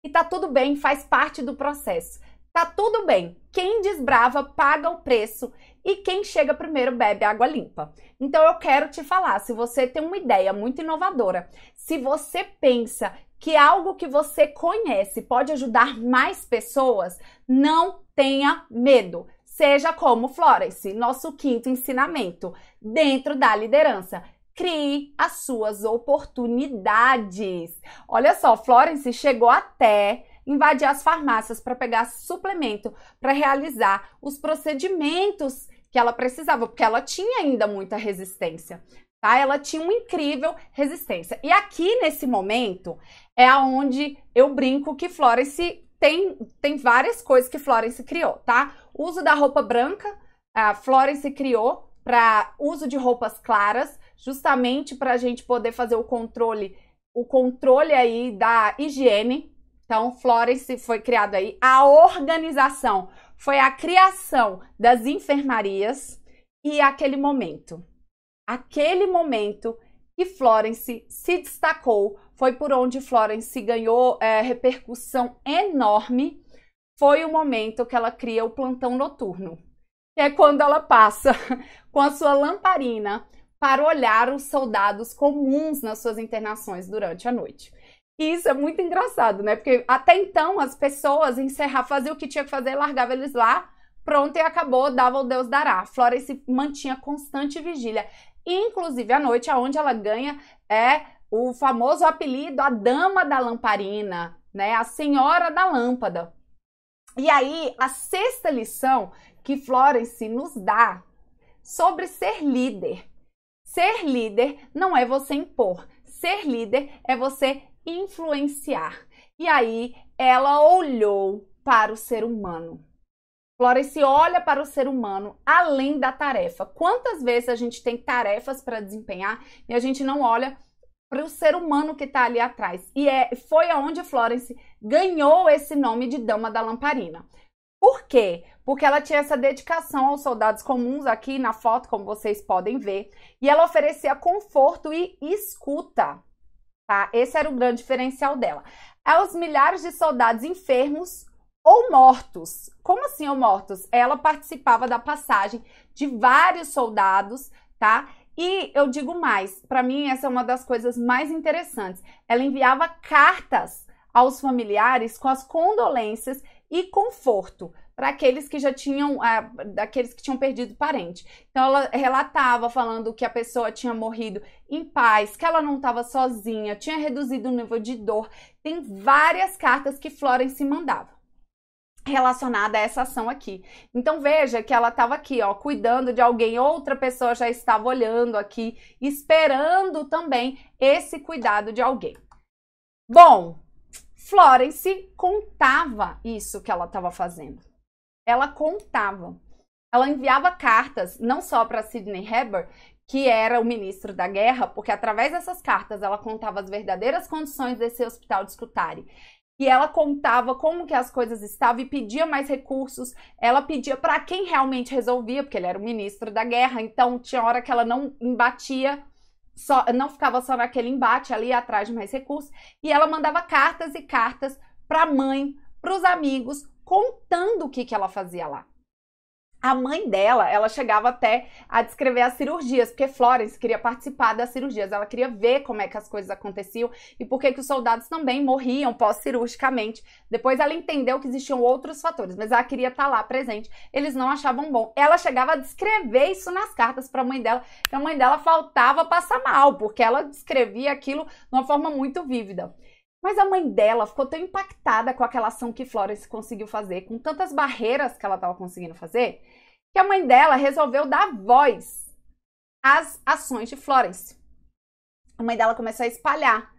E tá tudo bem, faz parte do processo. Tá tudo bem. Quem desbrava paga o preço e quem chega primeiro bebe água limpa. Então eu quero te falar, se você tem uma ideia muito inovadora, se você pensa que algo que você conhece pode ajudar mais pessoas, não tenha medo. Seja como Florence, nosso quinto ensinamento, dentro da liderança. Crie as suas oportunidades. Olha só, Florence chegou até invadir as farmácias para pegar suplemento, para realizar os procedimentos que ela precisava, porque ela tinha ainda muita resistência, tá? Ela tinha uma incrível resistência. E aqui, nesse momento, é onde eu brinco que Florence tem várias coisas que Florence criou, tá? O uso da roupa branca, a Florence criou para uso de roupas claras, justamente para a gente poder fazer o controle aí da higiene. Então, Florence foi criado aí. A organização foi a criação das enfermarias e aquele momento que Florence se destacou, foi por onde Florence ganhou repercussão enorme, foi o momento que ela cria o plantão noturno. Que é quando ela passa com a sua lamparina para olhar os soldados comuns nas suas internações durante a noite. E isso é muito engraçado, né? Porque até então as pessoas faziam o que tinha que fazer, largavam eles lá, pronto, e acabou, dava o Deus dará. Florence mantinha constante vigília, inclusive à noite, aonde ela ganha o famoso apelido, a Dama da Lamparina, né? A Senhora da Lâmpada. E aí, a sexta lição que Florence nos dá sobre ser líder. Ser líder não é você impor. Ser líder é você influenciar. E aí ela olhou para o ser humano. Florence olha para o ser humano além da tarefa. Quantas vezes a gente tem tarefas para desempenhar e a gente não olha para o ser humano que está ali atrás? E foi aonde Florence ganhou esse nome de Dama da Lamparina. Por quê? Porque ela tinha essa dedicação aos soldados comuns aqui na foto, como vocês podem ver, e ela oferecia conforto e escuta, tá? Esse era o grande diferencial dela. Aos milhares de soldados enfermos ou mortos. Como assim ou mortos? Ela participava da passagem de vários soldados, tá? E eu digo mais, para mim essa é uma das coisas mais interessantes. Ela enviava cartas aos familiares com as condolências e conforto para aqueles que já tinham, daqueles que tinham perdido parente. Então ela relatava falando que a pessoa tinha morrido em paz, que ela não estava sozinha, tinha reduzido o nível de dor. Tem várias cartas que Florence mandava relacionada a essa ação aqui. Então veja que ela estava aqui, ó, cuidando de alguém, outra pessoa já estava olhando aqui, esperando também esse cuidado de alguém. Bom, Florence contava isso que ela estava fazendo. Ela contava. Ela enviava cartas, não só para Sidney Heber, que era o ministro da guerra, porque através dessas cartas ela contava as verdadeiras condições desse hospital de Scutari. E ela contava como que as coisas estavam e pedia mais recursos. Ela pedia para quem realmente resolvia, porque ele era o ministro da guerra, então tinha hora que ela não embatia, não ficava só naquele embate, ali atrás de mais recursos. E ela mandava cartas e cartas para a mãe, para os amigos, contando o que ela fazia lá. A mãe dela, ela chegava até a descrever as cirurgias, porque Florence queria participar das cirurgias, ela queria ver como é que as coisas aconteciam e por que os soldados também morriam pós-cirurgicamente. Depois ela entendeu que existiam outros fatores, mas ela queria estar lá presente. Eles não achavam bom. Ela chegava a descrever isso nas cartas para a mãe dela, que a mãe dela faltava passar mal, porque ela descrevia aquilo de uma forma muito vívida. Mas a mãe dela ficou tão impactada com aquela ação que Florence conseguiu fazer, com tantas barreiras que ela estava conseguindo fazer, que a mãe dela resolveu dar voz às ações de Florence. A mãe dela começou a espalhar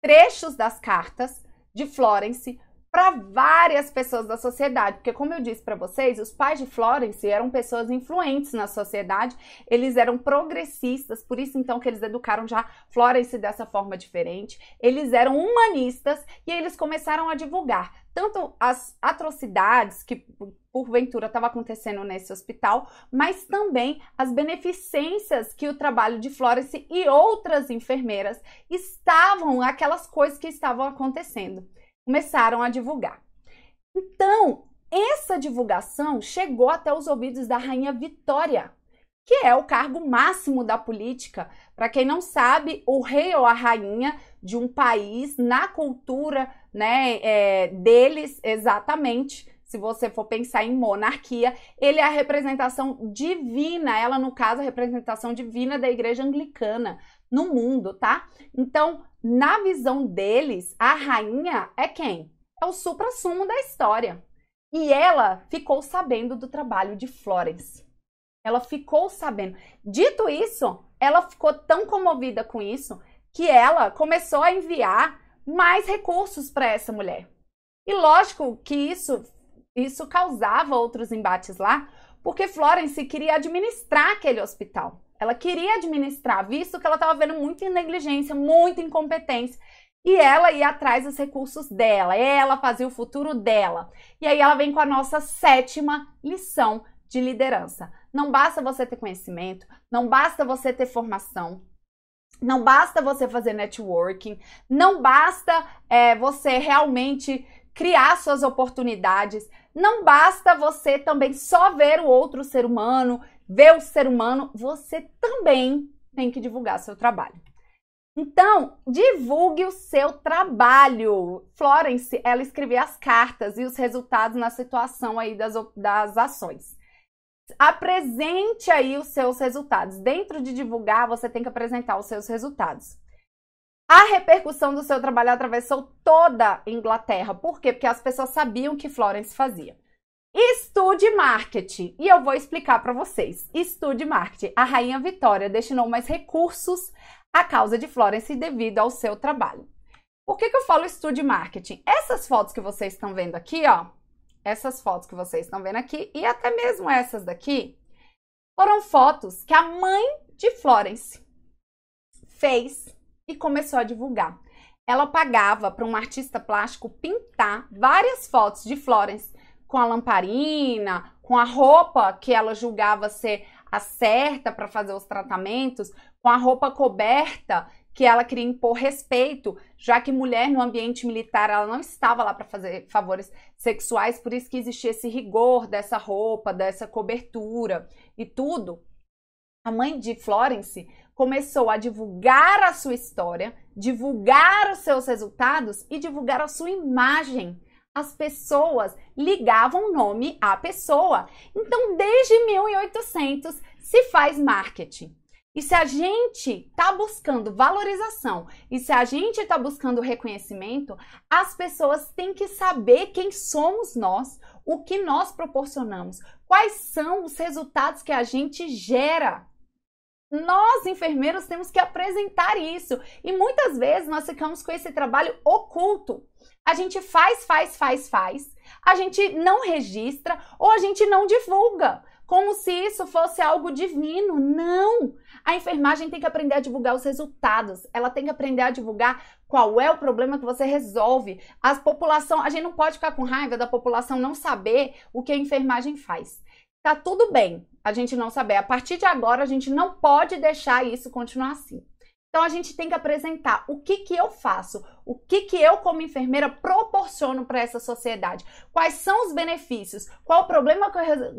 trechos das cartas de Florence para várias pessoas da sociedade, porque como eu disse para vocês, os pais de Florence eram pessoas influentes na sociedade, eles eram progressistas, por isso então que eles educaram já Florence dessa forma diferente, eles eram humanistas e eles começaram a divulgar tanto as atrocidades que porventura estava acontecendo nesse hospital, mas também as beneficências que o trabalho de Florence e outras enfermeiras estavam, aquelas coisas que estavam acontecendo. Começaram a divulgar. Então, essa divulgação chegou até os ouvidos da Rainha Vitória, que é o cargo máximo da política. Para quem não sabe, o rei ou a rainha de um país, na cultura, né, deles, exatamente, se você for pensar em monarquia, ele é a representação divina, ela, no caso, a representação divina da Igreja Anglicana no mundo, tá? Então, na visão deles, a rainha é quem? É o suprassumo da história. E ela ficou sabendo do trabalho de Florence. Ela ficou sabendo. Dito isso, ela ficou tão comovida com isso que ela começou a enviar mais recursos para essa mulher. E lógico que isso causava outros embates lá, porque Florence queria administrar aquele hospital. Ela queria administrar, visto que ela estava vendo muita negligência, muita incompetência. E ela ia atrás dos recursos dela, ela fazia o futuro dela. E aí ela vem com a nossa 7ª lição de liderança. Não basta você ter conhecimento, não basta você ter formação, não basta você fazer networking, não basta você realmente criar suas oportunidades, não basta você também só ver o outro ser humano, ver o ser humano, você também tem que divulgar seu trabalho. Então, divulgue o seu trabalho. Florence, ela escrevia as cartas e os resultados na situação aí das ações. Apresente aí os seus resultados. Dentro de divulgar, você tem que apresentar os seus resultados. A repercussão do seu trabalho atravessou toda a Inglaterra. Por quê? Porque as pessoas sabiam o que Florence fazia. Estude marketing. E eu vou explicar para vocês. Estude marketing. A Rainha Vitória destinou mais recursos à causa de Florence devido ao seu trabalho. Por que eu falo estude marketing? Essas fotos que vocês estão vendo aqui, ó. Essas fotos que vocês estão vendo aqui e até mesmo essas daqui foram fotos que a mãe de Florence fez e começou a divulgar. Ela pagava para um artista plástico pintar várias fotos de Florence com a lamparina, com a roupa que ela julgava ser a certa para fazer os tratamentos, com a roupa coberta que ela queria impor respeito, já que mulher no ambiente militar ela não estava lá para fazer favores sexuais, por isso que existia esse rigor dessa roupa, dessa cobertura e tudo. A mãe de Florence começou a divulgar a sua história, divulgar os seus resultados e divulgar a sua imagem. As pessoas ligavam o nome à pessoa. Então, desde 1800 se faz marketing. E se a gente está buscando valorização e se a gente está buscando reconhecimento, as pessoas têm que saber quem somos nós, o que nós proporcionamos, quais são os resultados que a gente gera. Nós, enfermeiros, temos que apresentar isso. E muitas vezes nós ficamos com esse trabalho oculto. A gente faz, a gente não registra ou a gente não divulga, como se isso fosse algo divino. Não! A enfermagem tem que aprender a divulgar os resultados, ela tem que aprender a divulgar qual é o problema que você resolve. A gente não pode ficar com raiva da população não saber o que a enfermagem faz. Tá tudo bem a gente não saber. A partir de agora, a gente não pode deixar isso continuar assim. Então, a gente tem que apresentar o que eu faço, o que eu, como enfermeira, proporciono para essa sociedade. Quais são os benefícios, qual o problema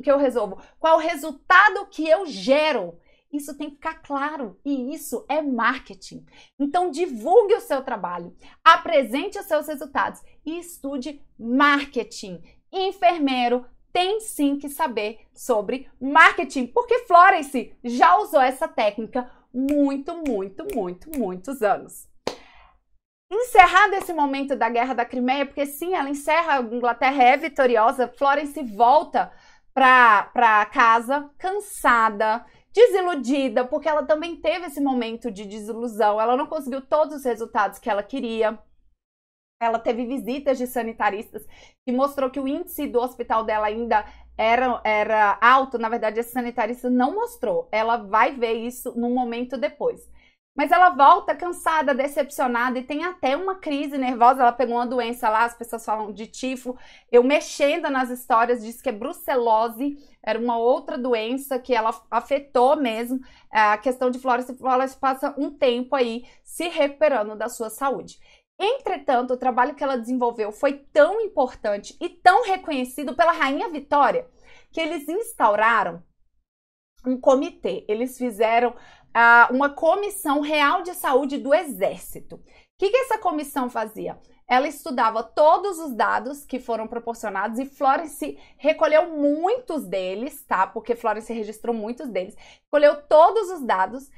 que eu resolvo, qual o resultado que eu gero. Isso tem que ficar claro e isso é marketing. Então, divulgue o seu trabalho, apresente os seus resultados e estude marketing. Enfermeiro tem sim que saber sobre marketing, porque Florence já usou essa técnica muitos anos. Encerrado esse momento da Guerra da Crimeia, porque sim, ela encerra, a Inglaterra é vitoriosa, Florence volta para casa cansada, desiludida, porque ela também teve esse momento de desilusão, ela não conseguiu todos os resultados que ela queria. Ela teve visitas de sanitaristas que mostrou que o índice do hospital dela ainda era alto. Na verdade, esse sanitarista não mostrou. Ela vai ver isso num momento depois. Mas ela volta cansada, decepcionada e tem até uma crise nervosa. Ela pegou uma doença lá, as pessoas falam de tifo. Eu mexendo nas histórias, diz que é brucelose. Era uma outra doença que ela afetou mesmo. A questão de Florence passa um tempo aí se recuperando da sua saúde. Entretanto, o trabalho que ela desenvolveu foi tão importante e tão reconhecido pela Rainha Vitória que eles instauraram um comitê. Eles fizeram uma comissão real de saúde do Exército. O que essa comissão fazia? Ela estudava todos os dados que foram proporcionados e Florence recolheu muitos deles, tá? Porque Florence registrou muitos deles. Recolheu todos os dados,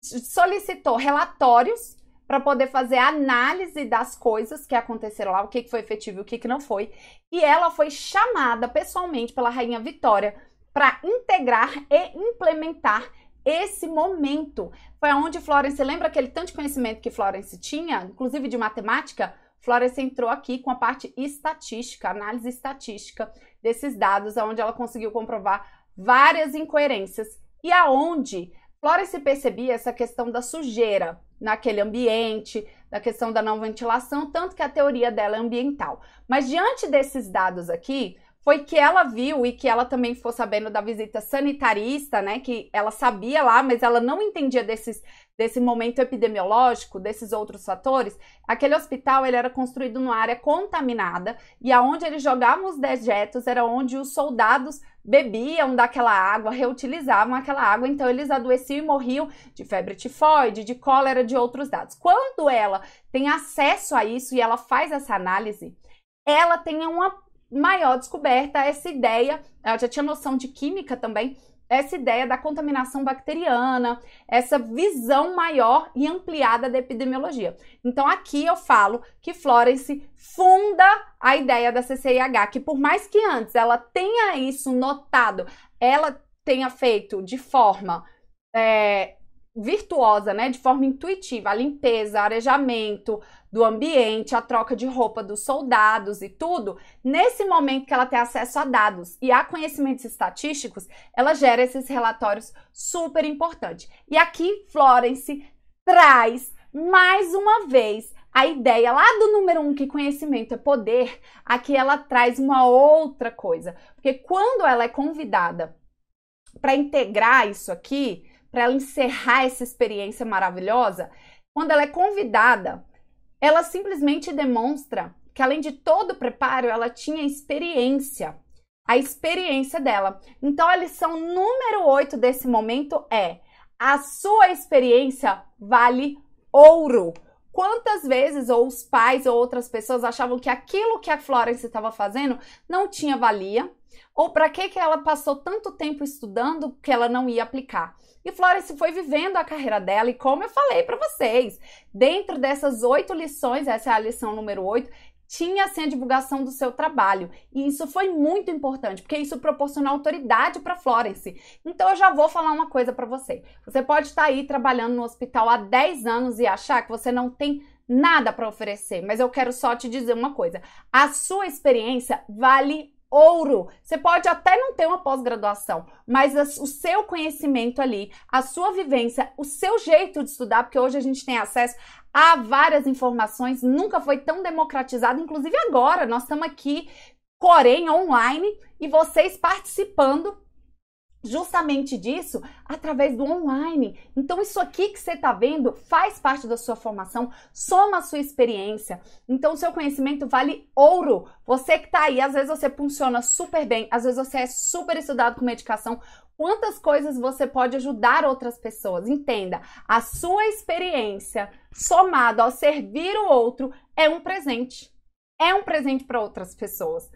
solicitou relatórios para poder fazer a análise das coisas que aconteceram lá, o que foi efetivo e o que não foi. E ela foi chamada pessoalmente pela Rainha Vitória para integrar e implementar esse momento. Foi onde Florence, lembra aquele tanto de conhecimento que Florence tinha, inclusive de matemática? Florence entrou aqui com a parte estatística, análise estatística desses dados, onde ela conseguiu comprovar várias incoerências e aonde Florence percebia essa questão da sujeira naquele ambiente, da questão da não ventilação, tanto que a teoria dela é ambiental. Mas diante desses dados aqui, foi que ela viu e que ela também ficou sabendo da visita sanitarista, né, que ela sabia lá, mas ela não entendia desse momento epidemiológico, desses outros fatores. Aquele hospital, ele era construído numa área contaminada e aonde eles jogavam os dejetos era onde os soldados bebiam daquela água, reutilizavam aquela água, então eles adoeciam e morriam de febre tifoide, de cólera, de outros dados. Quando ela tem acesso a isso e ela faz essa análise, ela tem uma maior descoberta, essa ideia, ela já tinha noção de química também, essa ideia da contaminação bacteriana, essa visão maior e ampliada da epidemiologia. Então aqui eu falo que Florence funda a ideia da CCIH, que por mais que antes ela tenha isso notado, ela tenha feito de forma virtuosa, né, de forma intuitiva, a limpeza, arejamento do ambiente, a troca de roupa dos soldados e tudo, nesse momento que ela tem acesso a dados e a conhecimentos estatísticos, ela gera esses relatórios super importantes. E aqui Florence traz mais uma vez a ideia lá do número 1, que conhecimento é poder. Aqui ela traz uma outra coisa, porque quando ela é convidada para integrar isso aqui, para ela encerrar essa experiência maravilhosa, quando ela é convidada, ela simplesmente demonstra que, além de todo o preparo, ela tinha experiência, a experiência dela. Então, a lição número 8 desse momento é: a sua experiência vale ouro. Quantas vezes ou os pais ou outras pessoas achavam que aquilo que a Florence estava fazendo não tinha valia, ou para que ela passou tanto tempo estudando que ela não ia aplicar? E Florence foi vivendo a carreira dela, e como eu falei para vocês, dentro dessas 8 lições, essa é a lição número 8, tinha assim a divulgação do seu trabalho. E isso foi muito importante, porque isso proporcionou autoridade para Florence. Então eu já vou falar uma coisa para você. Você pode estar aí trabalhando no hospital há 10 anos e achar que você não tem nada para oferecer, mas eu quero só te dizer uma coisa: a sua experiência vale ouro. Você pode até não ter uma pós-graduação, mas o seu conhecimento ali, a sua vivência, o seu jeito de estudar, porque hoje a gente tem acesso a várias informações, nunca foi tão democratizado, inclusive agora, nós estamos aqui, porém online, e vocês participando justamente disso através do online. Então isso aqui que você está vendo faz parte da sua formação, soma a sua experiência. Então o seu conhecimento vale ouro. Você que está aí, às vezes você funciona super bem, às vezes você é super estudado com medicação. Quantas coisas você pode ajudar outras pessoas? Entenda, a sua experiência somado ao servir o outro é um presente. É um presente para outras pessoas.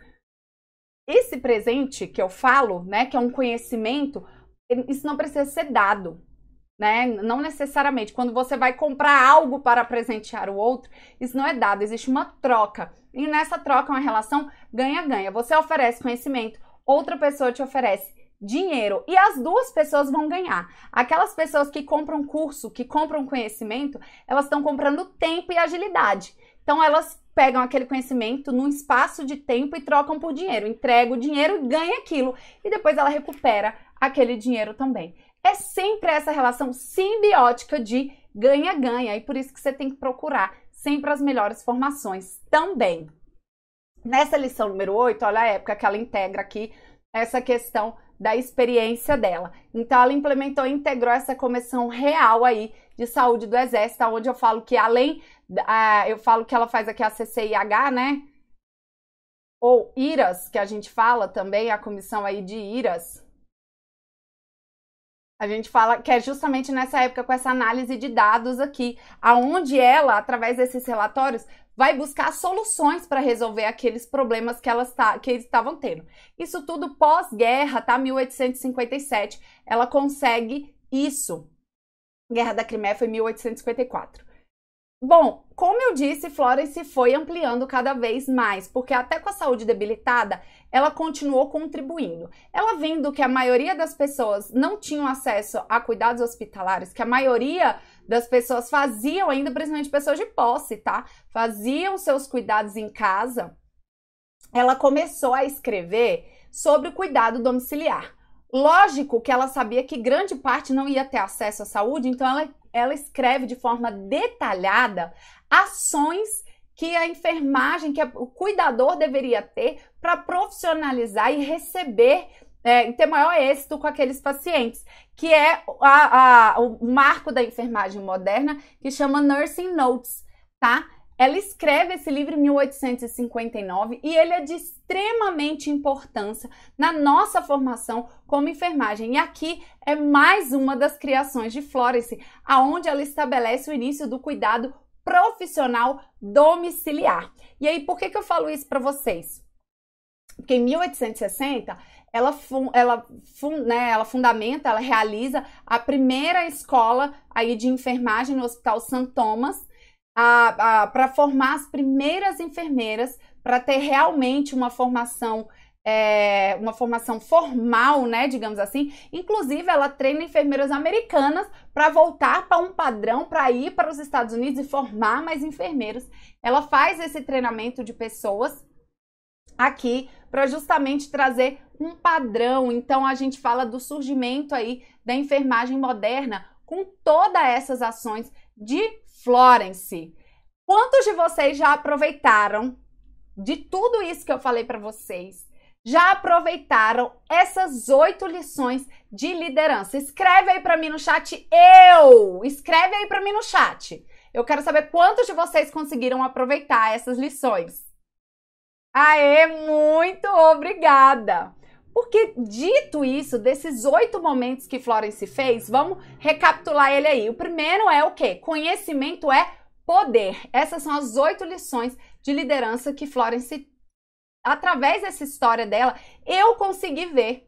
Esse presente que eu falo, né, que é um conhecimento, isso não precisa ser dado, né? Não necessariamente. Quando você vai comprar algo para presentear o outro, isso não é dado, existe uma troca. E nessa troca é uma relação ganha-ganha. Você oferece conhecimento, outra pessoa te oferece dinheiro e as duas pessoas vão ganhar. Aquelas pessoas que compram curso, que compram conhecimento, elas estão comprando tempo e agilidade. Então elas pegam aquele conhecimento num espaço de tempo e trocam por dinheiro. Entrega o dinheiro e ganha aquilo. E depois ela recupera aquele dinheiro também. É sempre essa relação simbiótica de ganha-ganha. E por isso que você tem que procurar sempre as melhores formações também. Nessa lição número 8, olha a época que ela integra aqui essa questão da experiência dela. Então ela implementou e integrou essa comissão real aí de saúde do Exército, onde eu falo que além, eu falo que ela faz aqui a CCIH, né? Ou IRAS, que a gente fala também, a comissão aí de IRAS. A gente fala que é justamente nessa época com essa análise de dados aqui, aonde ela, através desses relatórios, vai buscar soluções para resolver aqueles problemas que eles estavam tendo. Isso tudo pós-guerra, tá? 1857, ela consegue isso. Guerra da Crimeia foi 1854. Bom, como eu disse, Florence foi ampliando cada vez mais, porque até com a saúde debilitada, ela continuou contribuindo. Ela vendo que a maioria das pessoas não tinham acesso a cuidados hospitalares, que a maioria das pessoas faziam ainda, principalmente pessoas de posse, tá? Faziam seus cuidados em casa, ela começou a escrever sobre o cuidado domiciliar. Lógico que ela sabia que grande parte não ia ter acesso à saúde, então ela escreve de forma detalhada ações que a enfermagem, que o cuidador deveria ter para profissionalizar e receber e ter maior êxito com aqueles pacientes, que é o marco da enfermagem moderna, que chama Nursing Notes, tá? Ela escreve esse livro em 1859 e ele é de extremamente importância na nossa formação como enfermagem. E aqui é mais uma das criações de Florence, aonde ela estabelece o início do cuidado profissional domiciliar. E aí, por que eu falo isso para vocês? Porque em 1860, ela fundamenta, ela realiza a primeira escola aí de enfermagem no Hospital St. Thomas, para formar as primeiras enfermeiras, para ter realmente uma formação formal, né, digamos assim. Inclusive, ela treina enfermeiras americanas para voltar para um padrão, para ir para os Estados Unidos e formar mais enfermeiros. Ela faz esse treinamento de pessoas aqui para justamente trazer um padrão. Então, a gente fala do surgimento aí da enfermagem moderna com todas essas ações de Florence. Quantos de vocês já aproveitaram de tudo isso que eu falei para vocês? Já aproveitaram essas 8 lições de liderança? Escreve aí para mim no chat, escreve aí para mim no chat. Eu quero saber quantos de vocês conseguiram aproveitar essas lições. Aê, muito obrigada! Porque dito isso, desses 8 momentos que Florence fez, vamos recapitular ele aí. O primeiro é o quê? Conhecimento é poder. Essas são as 8 lições de liderança que Florence, através dessa história dela, eu consegui ver.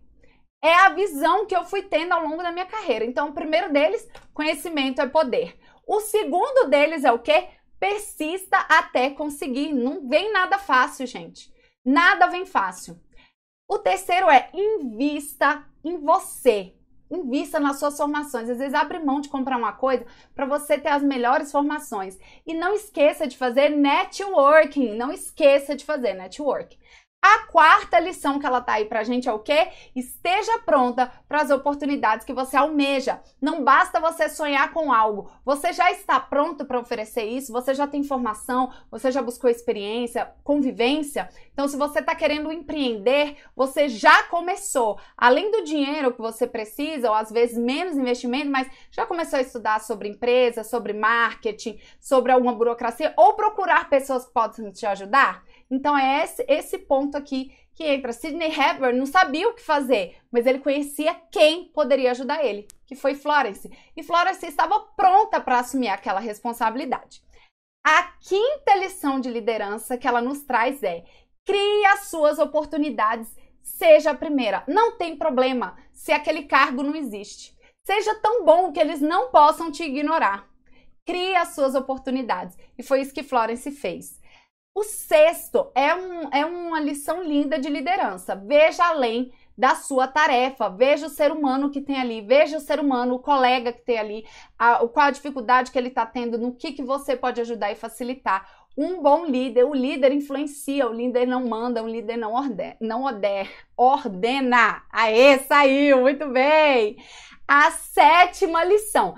É a visão que eu fui tendo ao longo da minha carreira. Então, o primeiro deles, conhecimento é poder. O segundo deles é o quê? Persista até conseguir. Não vem nada fácil, gente. Nada vem fácil. O terceiro é invista em você. Invista nas suas formações. Às vezes abre mão de comprar uma coisa para você ter as melhores formações. E não esqueça de fazer networking. Não esqueça de fazer networking. A quarta lição que ela tá aí pra gente é o quê? Esteja pronta para as oportunidades que você almeja. Não basta você sonhar com algo. Você já está pronto para oferecer isso? Você já tem formação? Você já buscou experiência, convivência? Então, se você está querendo empreender, você já começou. Além do dinheiro que você precisa, ou às vezes menos investimento, mas já começou a estudar sobre empresa, sobre marketing, sobre alguma burocracia, ou procurar pessoas que possam te ajudar? Então, é esse ponto aqui que entra. Sidney Hepburn não sabia o que fazer, mas ele conhecia quem poderia ajudar ele, que foi Florence. E Florence estava pronta para assumir aquela responsabilidade. A quinta lição de liderança que ela nos traz é: crie as suas oportunidades, seja a primeira. Não tem problema se aquele cargo não existe. Seja tão bom que eles não possam te ignorar. Crie as suas oportunidades. E foi isso que Florence fez. O sexto é uma lição linda de liderança. Veja além da sua tarefa, veja o ser humano que tem ali, veja o ser humano, o colega que tem ali, qual a dificuldade que ele está tendo, no que você pode ajudar e facilitar. Um bom líder, o líder influencia, o líder não manda, o líder não ordena. Aê, saiu, muito bem! A sétima lição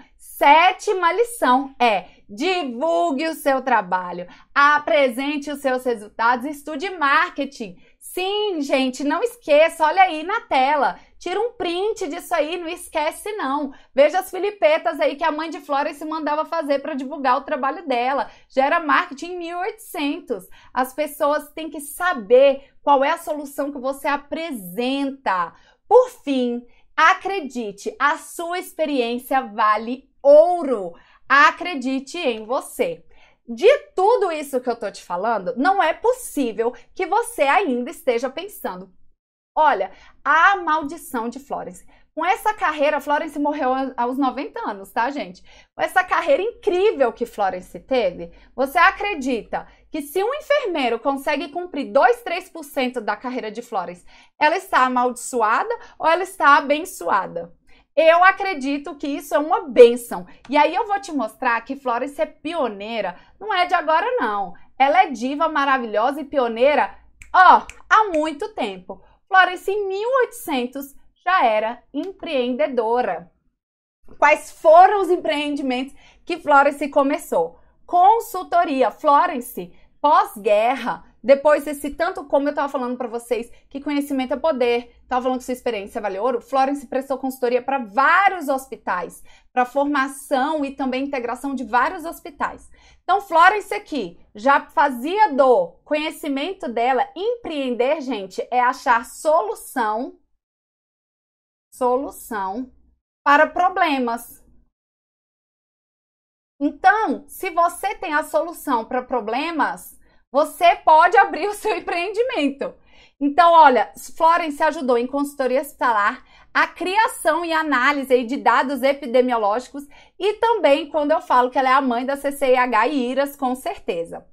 é: divulgue o seu trabalho, apresente os seus resultados, estude marketing. Sim, gente, não esqueça, olha aí na tela, tira um print disso aí, não esquece não. Veja as filipetas aí que a mãe de Florence mandava fazer para divulgar o trabalho dela. Já era marketing em 1800. As pessoas têm que saber qual é a solução que você apresenta. Por fim, acredite, a sua experiência vale ouro. Acredite em você. De tudo isso que eu tô te falando, não é possível que você ainda esteja pensando: olha, a maldição de Florence. Com essa carreira, Florence morreu aos 90 anos, tá, gente? Com essa carreira incrível que Florence teve, você acredita que se um enfermeiro consegue cumprir 2-3% da carreira de Florence, ela está amaldiçoada ou ela está abençoada? Eu acredito que isso é uma bênção. E aí eu vou te mostrar que Florence é pioneira. Não é de agora, não. Ela é diva maravilhosa e pioneira, há muito tempo. Florence, em 1800, já era empreendedora. Quais foram os empreendimentos que Florence começou? Consultoria. Florence, pós-guerra, depois desse tanto, como eu estava falando para vocês, que conhecimento é poder, estava falando que sua experiência vale ouro, Florence prestou consultoria para vários hospitais, para formação e também integração de vários hospitais. Então, Florence aqui já fazia do conhecimento dela. Empreender, gente, é achar solução para problemas. Então, se você tem a solução para problemas, você pode abrir o seu empreendimento. Então, olha, Florence ajudou em consultoria hospitalar, a criação e análise de dados epidemiológicos e também quando eu falo que ela é a mãe da CCIH e IRAS, com certeza.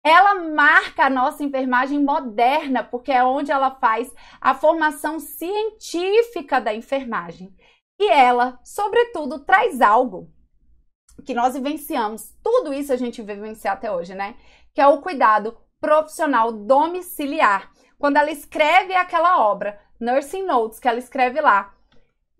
Ela marca a nossa enfermagem moderna, porque é onde ela faz a formação científica da enfermagem. E ela, sobretudo, traz algo que nós vivenciamos, tudo isso a gente vivencia até hoje, né? Que é o cuidado profissional domiciliar. Quando ela escreve aquela obra, Nursing Notes, que ela escreve lá,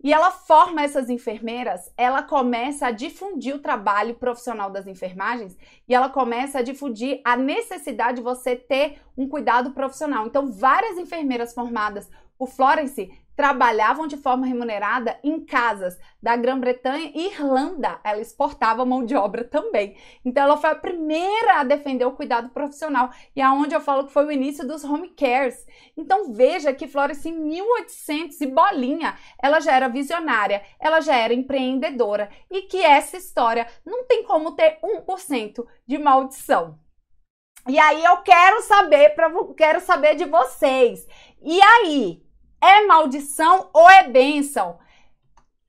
e ela forma essas enfermeiras, ela começa a difundir o trabalho profissional das enfermagens e ela começa a difundir a necessidade de você ter um cuidado profissional. Então, várias enfermeiras formadas por Florence trabalhavam de forma remunerada em casas da Grã-Bretanha e Irlanda. Ela exportava mão de obra também. Então, ela foi a primeira a defender o cuidado profissional e aonde eu falo que foi o início dos home cares. Então, veja que Florence, em 1800 e bolinha, ela já era visionária, ela já era empreendedora e que essa história não tem como ter 1% de maldição. E aí, eu quero saber de vocês. E aí? É maldição ou é bênção?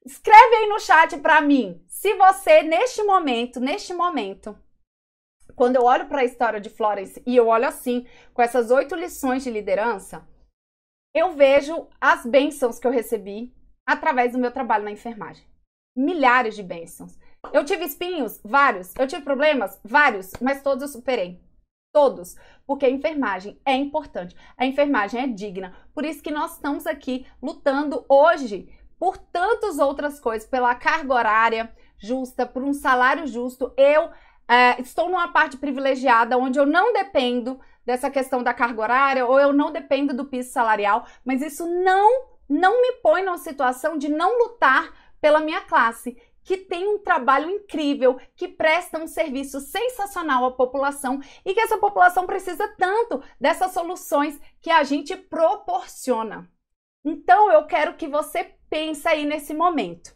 Escreve aí no chat pra mim. Se você, neste momento, quando eu olho para a história de Florence e eu olho assim, com essas 8 lições de liderança, eu vejo as bênçãos que eu recebi através do meu trabalho na enfermagem. Milhares de bênçãos. Eu tive espinhos? Vários. Eu tive problemas? Vários. Mas todos eu superei. Todos, porque a enfermagem é importante, a enfermagem é digna, por isso que nós estamos aqui lutando hoje por tantas outras coisas, pela carga horária justa, por um salário justo. Eu estou numa parte privilegiada onde eu não dependo dessa questão da carga horária ou eu não dependo do piso salarial, mas isso não me põe numa situação de não lutar pela minha classe, que tem um trabalho incrível, que presta um serviço sensacional à população e que essa população precisa tanto dessas soluções que a gente proporciona. Então, eu quero que você pense aí nesse momento.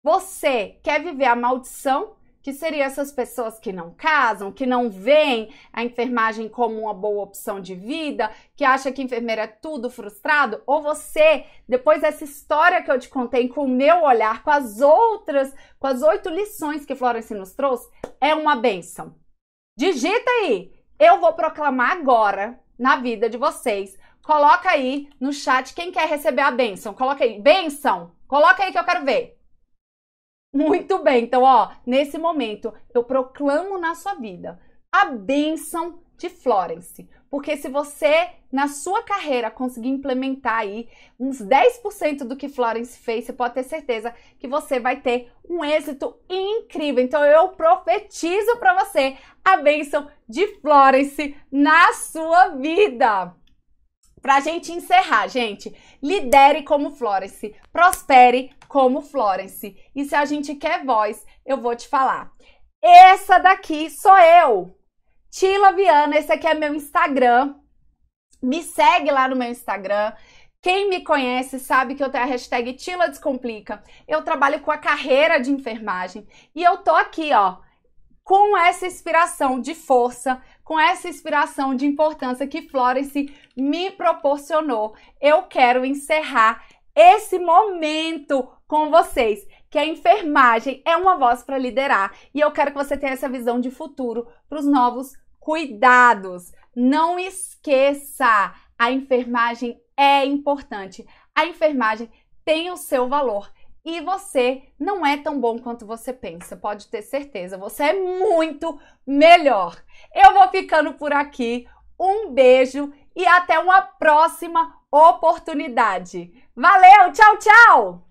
Você quer viver a maldição, que seriam essas pessoas que não casam, que não veem a enfermagem como uma boa opção de vida, que acha que enfermeira é tudo frustrado? Ou você, depois dessa história que eu te contei, com o meu olhar, com as 8 lições que Florence nos trouxe, é uma bênção? Digita aí, eu vou proclamar agora na vida de vocês. Coloca aí no chat quem quer receber a bênção. Coloca aí, bênção, coloca aí que eu quero ver. Muito bem, então, ó, nesse momento eu proclamo na sua vida a bênção de Florence, porque se você, na sua carreira, conseguir implementar aí uns 10% do que Florence fez, você pode ter certeza que você vai ter um êxito incrível. Então, eu profetizo para você a bênção de Florence na sua vida. Pra gente encerrar, gente, lidere como Florence, prospere como Florence. E se a gente quer voz, eu vou te falar. Essa daqui sou eu, Tila Viana, esse aqui é meu Instagram. Me segue lá no meu Instagram. Quem me conhece sabe que eu tenho a hashtag Tila Descomplica. Eu trabalho com a carreira de enfermagem e eu tô aqui, ó, com essa inspiração de força, com essa inspiração de importância que Florence me proporcionou. Eu quero encerrar esse momento com vocês, que a enfermagem é uma voz para liderar. E eu quero que você tenha essa visão de futuro para os novos cuidados. Não esqueça, a enfermagem é importante. A enfermagem tem o seu valor. E você não é tão bom quanto você pensa, pode ter certeza. Você é muito melhor. Eu vou ficando por aqui. Um beijo e até uma próxima oportunidade. Valeu, tchau, tchau!